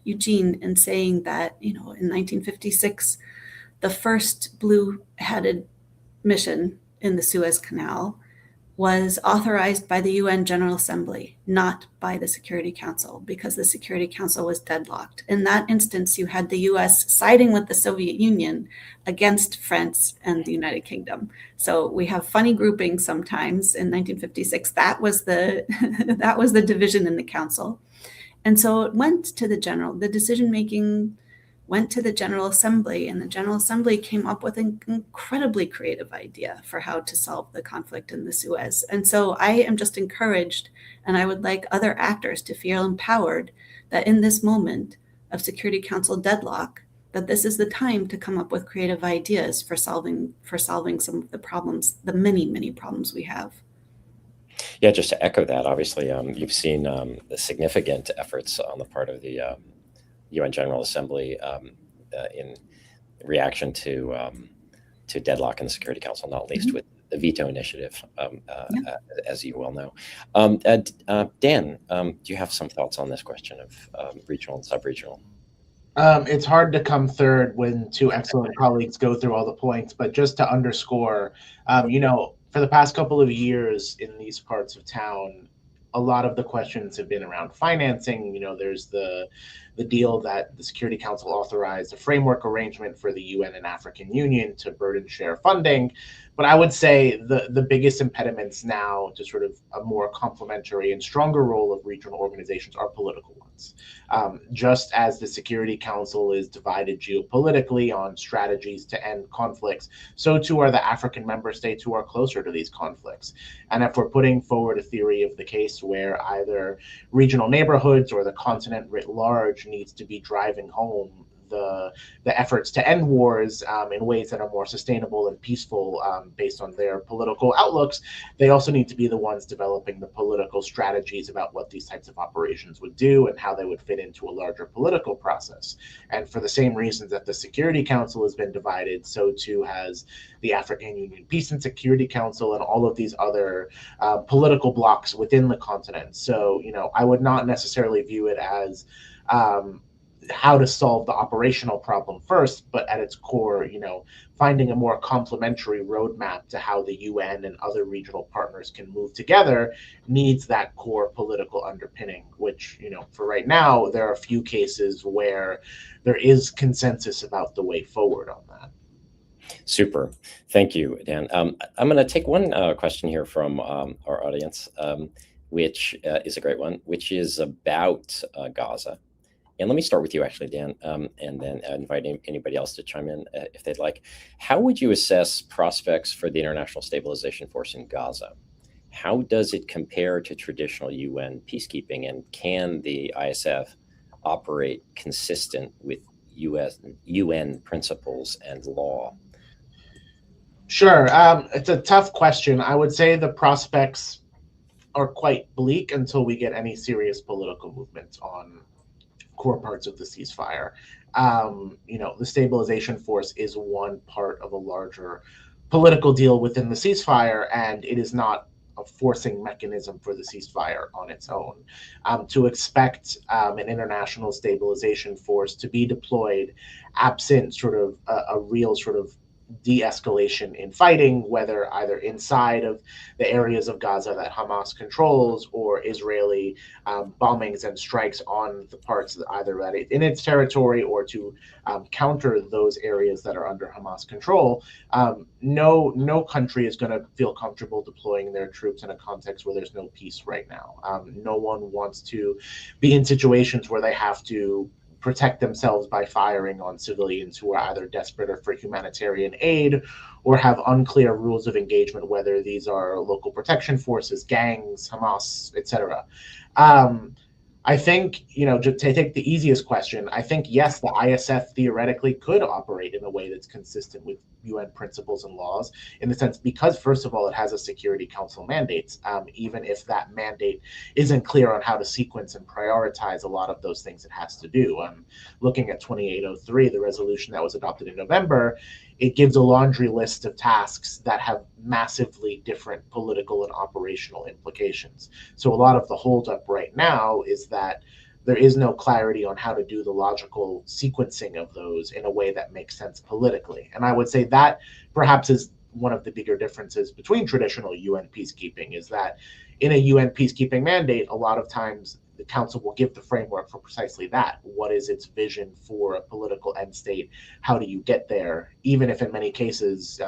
S2: Eugene in saying that, in 1956, the first blue-headed mission in the Suez Canal was authorized by the UN General Assembly, not by the Security Council, because the Security Council was deadlocked. In that instance, you had the US siding with the Soviet Union against France and the United Kingdom. So we have funny groupings sometimes. In 1956, that was the division in the council. And so it went to the decision-making went to the General Assembly, and the General Assembly came up with an incredibly creative idea for how to solve the conflict in the Suez. And so I am just encouraged, and I would like other actors to feel empowered that in this moment of Security Council deadlock, that this is the time to come up with creative ideas for solving some of the problems, the many, many problems we have.
S1: Yeah, just to echo that, obviously, you've seen the significant efforts on the part of the UN General Assembly in reaction to deadlock in the Security Council, not least with the veto initiative, as you well know. Dan, do you have some thoughts on this question of regional and sub-regional?
S4: It's hard to come third when two excellent colleagues go through all the points, but just to underscore, for the past couple of years in these parts of town, a lot of the questions have been around financing. There's the deal that the Security Council authorized a framework arrangement for the UN and African Union to burden share funding. But I would say the biggest impediments now to sort of a more complementary and stronger role of regional organizations are political ones. Just as the Security Council is divided geopolitically on strategies to end conflicts, so too are the African member states who are closer to these conflicts. And if we're putting forward a theory of the case where either regional neighborhoods or the continent writ large needs to be driving home the efforts to end wars in ways that are more sustainable and peaceful based on their political outlooks, they also need to be the ones developing the political strategies about what these types of operations would do and how they would fit into a larger political process. And for the same reasons that the Security Council has been divided, so too has the African Union Peace and Security Council and all of these other political blocs within the continent. So, I would not necessarily view it as how to solve the operational problem first, but at its core, finding a more complementary roadmap to how the UN and other regional partners can move together needs that core political underpinning, which, for right now, there are a few cases where there is consensus about the way forward on that.
S1: Super. Thank you, Dan. I'm going to take one question here from our audience, which is a great one, which is about Gaza. And let me start with you, actually, Dan, and then invite anybody else to chime in if they'd like. How would you assess prospects for the International Stabilization Force in Gaza? How does it compare to traditional UN peacekeeping? And can the ISF operate consistent with UN principles and law?
S4: Sure. It's a tough question. I would say the prospects are quite bleak until we get any serious political movement on core parts of the ceasefire. The stabilization force is one part of a larger political deal within the ceasefire, and it is not a forcing mechanism for the ceasefire on its own. To expect an international stabilization force to be deployed absent sort of a real sort of de-escalation in fighting, whether either inside of the areas of Gaza that Hamas controls or Israeli bombings and strikes on the parts that either in its territory or to counter those areas that are under Hamas control. No country is going to feel comfortable deploying their troops in a context where there's no peace right now. No one wants to be in situations where they have to protect themselves by firing on civilians who are either desperate or for humanitarian aid or have unclear rules of engagement, whether these are local protection forces, gangs, Hamas, etc. I think, to take the easiest question, I think, yes, the ISF theoretically could operate in a way that's consistent with UN principles and laws, in the sense because, first of all, it has a Security Council mandate, even if that mandate isn't clear on how to sequence and prioritize a lot of those things it has to do. Looking at 2803, the resolution that was adopted in November, it gives a laundry list of tasks that have massively different political and operational implications. So a lot of the holdup right now is that there is no clarity on how to do the logical sequencing of those in a way that makes sense politically. And I would say that perhaps is one of the bigger differences between traditional UN peacekeeping, is that in a UN peacekeeping mandate, a lot of times the council will give the framework for precisely that. What is its vision for a political end state? How do you get there? Even if in many cases,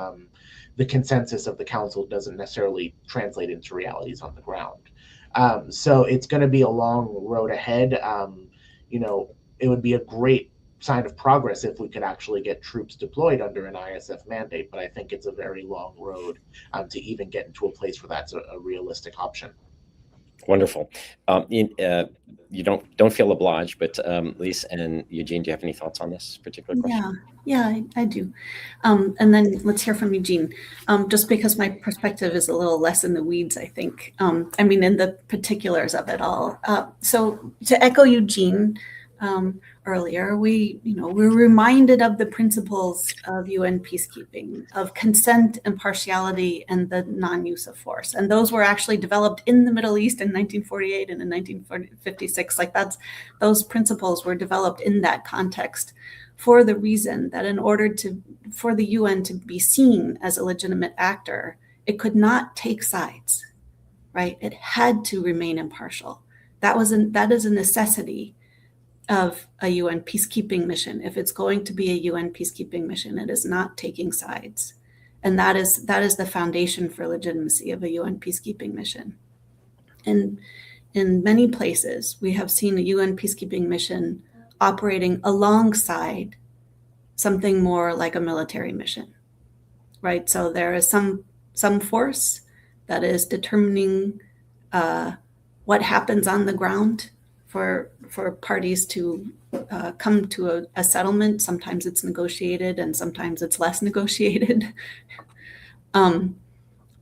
S4: the consensus of the council doesn't necessarily translate into realities on the ground. So it's going to be a long road ahead. It would be a great sign of progress if we could actually get troops deployed under an ISF mandate, but I think it's a very long road to even get into a place where that's a realistic option.
S1: Wonderful. You don't feel obliged, but Lise and Eugene, do you have any thoughts on this particular question?
S2: Yeah, I do. And then let's hear from Eugene, just because my perspective is a little less in the weeds, I think. I mean, in the particulars of it all. So to echo Eugene earlier, we're reminded of the principles of UN peacekeeping, of consent, impartiality, and the non-use of force. And those were actually developed in the Middle East in 1948 and in 1956. Those principles were developed in that context, for the reason that in order for the UN to be seen as a legitimate actor, it could not take sides, right? It had to remain impartial. That is a necessity of a UN peacekeeping mission. If it's going to be a UN peacekeeping mission, it is not taking sides. And that is the foundation for legitimacy of a UN peacekeeping mission. And in many places, we have seen a UN peacekeeping mission operating alongside something more like a military mission, right? So there is some force that is determining what happens on the ground for parties to come to a settlement. Sometimes it's negotiated and sometimes it's less negotiated.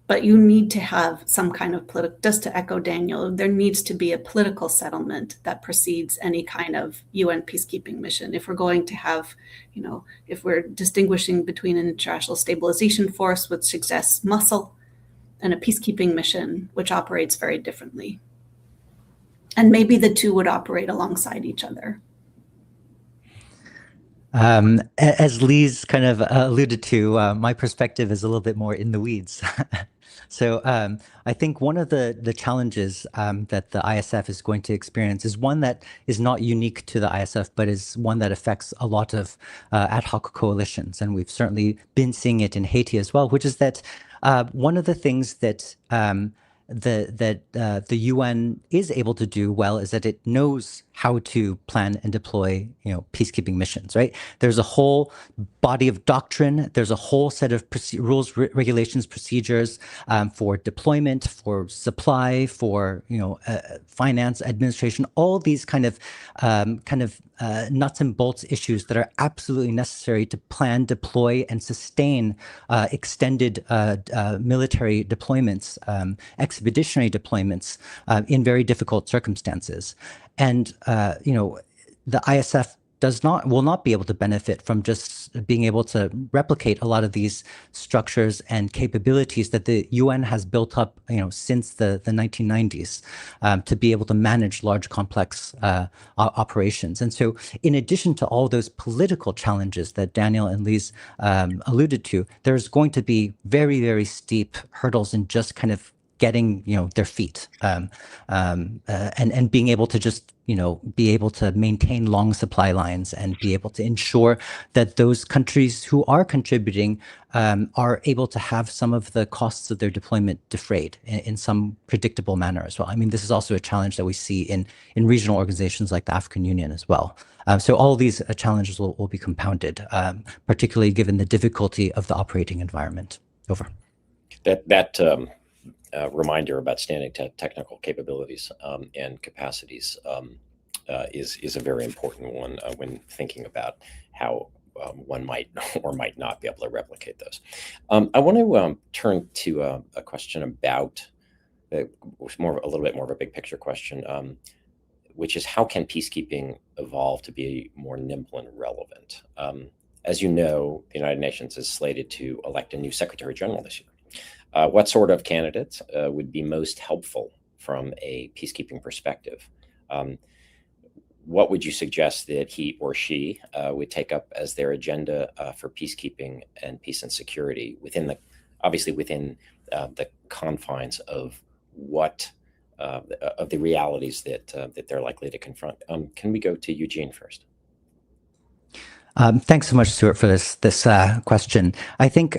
S2: But you need to have some kind of just to echo Daniel, there needs to be a political settlement that precedes any kind of UN peacekeeping mission. If we're going to have, if we're distinguishing between an international stabilization force, which suggests muscle, and a peacekeeping mission, which operates very differently. And maybe the two would operate alongside each other.
S3: As Lee's kind of alluded to, my perspective is a little bit more in the weeds. So I think one of the challenges that the ISF is going to experience is one that is not unique to the ISF, but is one that affects a lot of ad hoc coalitions. And we've certainly been seeing it in Haiti as well, which is that one of the things that the UN is able to do well is that it knows how to plan and deploy, peacekeeping missions, right? There's a whole body of doctrine. There's a whole set of rules, regulations, procedures for deployment, for supply, for finance, administration, all these kind of nuts and bolts issues that are absolutely necessary to plan, deploy, and sustain extended military deployments, expeditionary deployments in very difficult circumstances. And the ISF will not be able to benefit from just being able to replicate a lot of these structures and capabilities that the UN has built up, since the 1990s, to be able to manage large, complex operations. And so, in addition to all those political challenges that Daniel and Lise alluded to, there's going to be very, very steep hurdles in just kind of getting their feet and being able to just be able to maintain long supply lines and be able to ensure that those countries who are contributing are able to have some of the costs of their deployment defrayed in some predictable manner as well. I mean, this is also a challenge that we see in regional organizations like the African Union as well. So all these challenges will be compounded, particularly given the difficulty of the operating environment. Over.
S1: That reminder about standing technical capabilities and capacities is a very important one when thinking about how one might or might not be able to replicate those. I want to turn to a question about a little bit more of a big picture question, which is how can peacekeeping evolve to be more nimble and relevant? As you know, the United Nations is slated to elect a new Secretary General this year. What sort of candidates would be most helpful from a peacekeeping perspective? What would you suggest that he or she would take up as their agenda for peacekeeping and peace and security within the confines of of the realities that they're likely to confront? Can we go to Eugene first?
S3: Thanks so much, Stuart, for this question. I think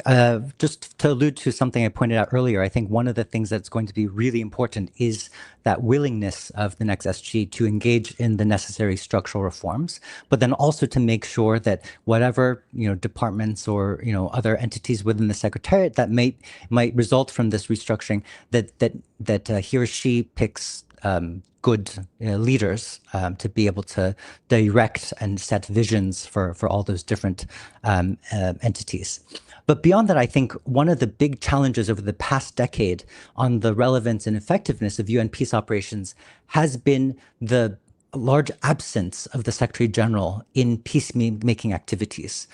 S3: just to allude to something I pointed out earlier, I think one of the things that's going to be really important is that willingness of the next SG to engage in the necessary structural reforms, but then also to make sure that whatever departments or other entities within the Secretariat that might result from this restructuring, that he or she picks good leaders to be able to direct and set visions for all those different entities. But beyond that, I think one of the big challenges over the past decade on the relevance and effectiveness of UN peace operations has been the large absence of the Secretary General in peacemaking activities.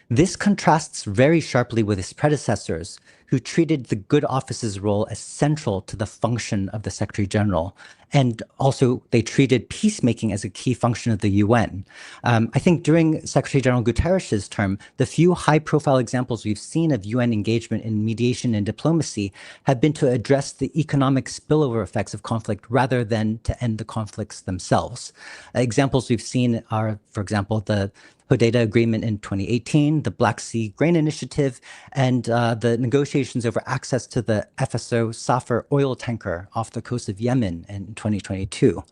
S3: This contrasts very sharply with his predecessors, who treated the good office's role as central to the function of the Secretary General. And also, they treated peacemaking as a key function of the UN. I think during Secretary General Guterres' term, the few high-profile examples we've seen of UN engagement in mediation and diplomacy have been to address the economic spillover effects of conflict rather than to end the conflicts themselves. Examples we've seen are, for example, the Hodeidah Agreement in 2018, the Black Sea Grain Initiative, and the negotiations over access to the FSO Safar oil tanker off the coast of Yemen in 2022.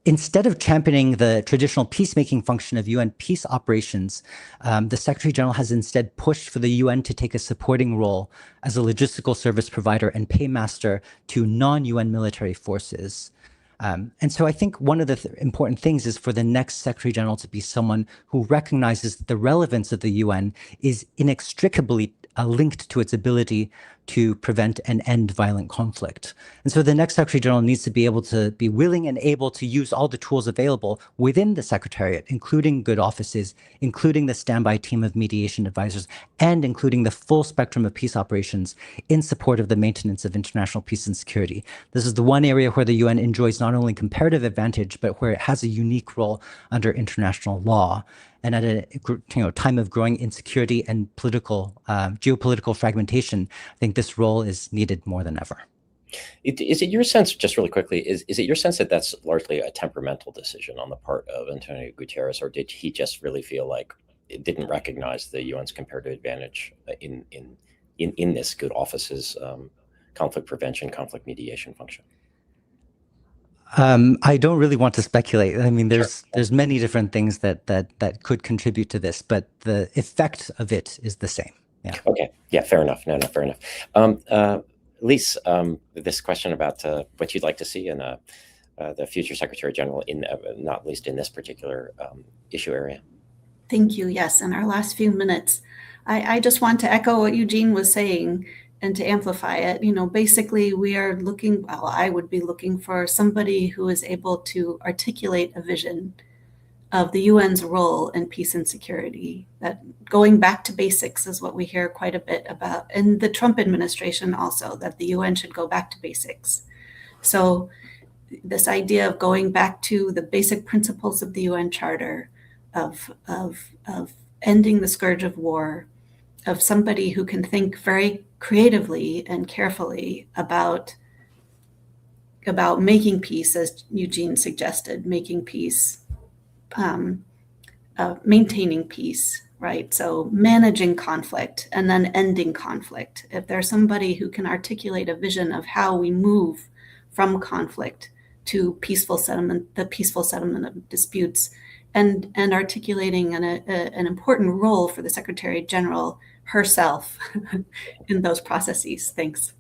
S3: Instead of championing the traditional peacemaking function of UN peace operations, the Secretary General has instead pushed for the UN to take a supporting role as a logistical service provider and paymaster to non-UN military forces. And so I think one of the important things is for the next Secretary General to be someone who recognizes that the relevance of the UN is inextricably linked to its ability to prevent and end violent conflict. And so the next Secretary General needs to be able to be willing and able to use all the tools available within the Secretariat, including good offices, including the standby team of mediation advisors, and including the full spectrum of peace operations in support of the maintenance of international peace and security. This is the one area where the UN enjoys not only comparative advantage, but where it has a unique role under international law. And at a time of growing insecurity and geopolitical fragmentation, I think this role is needed more than ever.
S1: Is it your sense, just really quickly, is it your sense that that's largely a temperamental decision on the part of Antonio Guterres, or did he just really feel like it didn't recognize the UN's comparative advantage in this good office's conflict prevention, conflict mediation function?
S3: I don't really want to speculate. I mean, there's many different things that could contribute to this, but the effect of it is the same. Yeah.
S1: Okay. Yeah. Fair enough. No. Fair enough. Lise, this question about what you'd like to see in the future Secretary General, in not least in this particular issue area.
S2: Thank you. Yes. In our last few minutes, I just want to echo what Eugene was saying. And to amplify it, basically we are looking, I would be looking for somebody who is able to articulate a vision of the UN's role in peace and security. That going back to basics is what we hear quite a bit about. And the Trump administration also, that the UN should go back to basics. So this idea of going back to the basic principles of the UN Charter, of ending the scourge of war, of somebody who can think very creatively and carefully about making peace, as Eugene suggested, making peace, maintaining peace, right? So managing conflict and then ending conflict. If there's somebody who can articulate a vision of how we move from conflict to peaceful settlement, the peaceful settlement of disputes, and articulating an important role for the Secretary General herself in those processes. Thanks.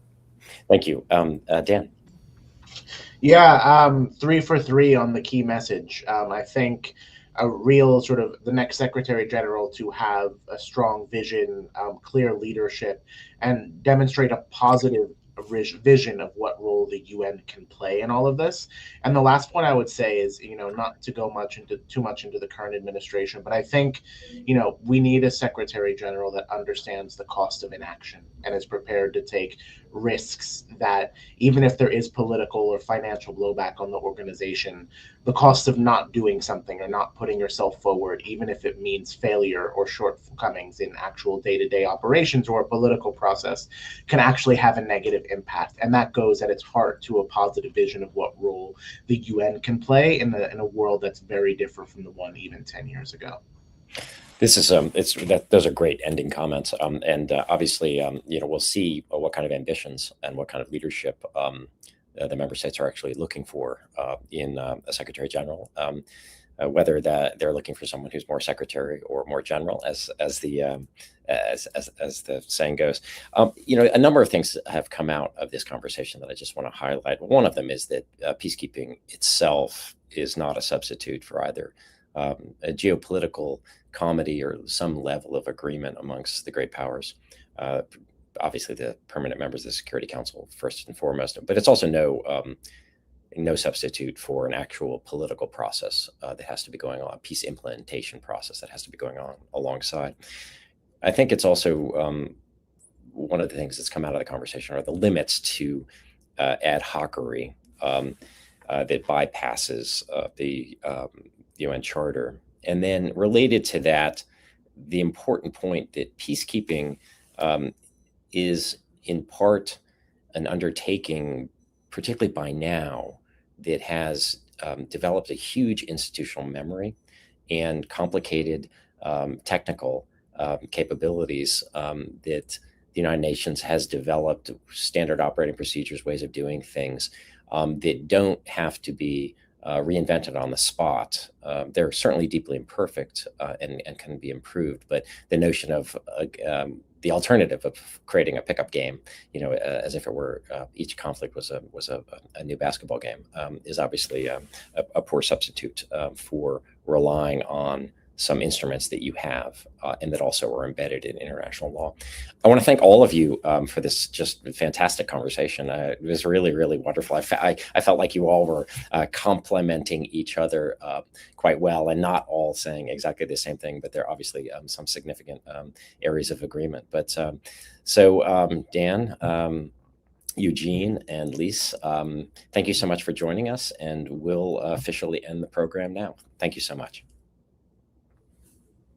S1: Thank you. Dan.
S4: Yeah, 3 for 3 on the key message. I think a real sort of the next Secretary General to have a strong vision, clear leadership, and demonstrate a positive vision of what role the UN can play in all of this. And the last point I would say is, not to go too much into the current administration, but I think, we need a Secretary General that understands the cost of inaction and is prepared to take risks that, even if there is political or financial blowback on the organization, the cost of not doing something or not putting yourself forward, even if it means failure or shortcomings in actual day-to-day operations or a political process, can actually have a negative impact. And that goes at its heart to a positive vision of what role the UN can play in a world that's very different from the one even 10 years ago.
S1: This is those are great ending comments, and obviously, we'll see what kind of ambitions and what kind of leadership the member states are actually looking for in a Secretary General. whether that they're looking for someone who's more secretary or more general, as the saying goes. A number of things have come out of this conversation that I just want to highlight. One of them is that peacekeeping itself is not a substitute for either a geopolitical comedy or some level of agreement amongst the great powers. Obviously, the permanent members of the Security Council, first and foremost, but it's also no substitute for an actual political process that has to be going on, a peace implementation process that has to be going on alongside. I think it's also one of the things that's come out of the conversation are the limits to ad hocery that bypasses the UN Charter. And then related to that, the important point that peacekeeping is in part an undertaking, particularly by now, that has developed a huge institutional memory and complicated technical capabilities that the United Nations has developed, standard operating procedures, ways of doing things that don't have to be reinvented on the spot. They're certainly deeply imperfect and can be improved, but the notion of the alternative of creating a pickup game, as if it were each conflict was a new basketball game, is obviously a poor substitute for relying on some instruments that you have and that also are embedded in international law. I want to thank all of you for this just fantastic conversation. It was really, really wonderful. I felt like you all were complementing each other quite well and not all saying exactly the same thing, but there are obviously some significant areas of agreement. But so Dan, Eugene, and Lise, thank you so much for joining us, and we'll officially end the program now. Thank you so much.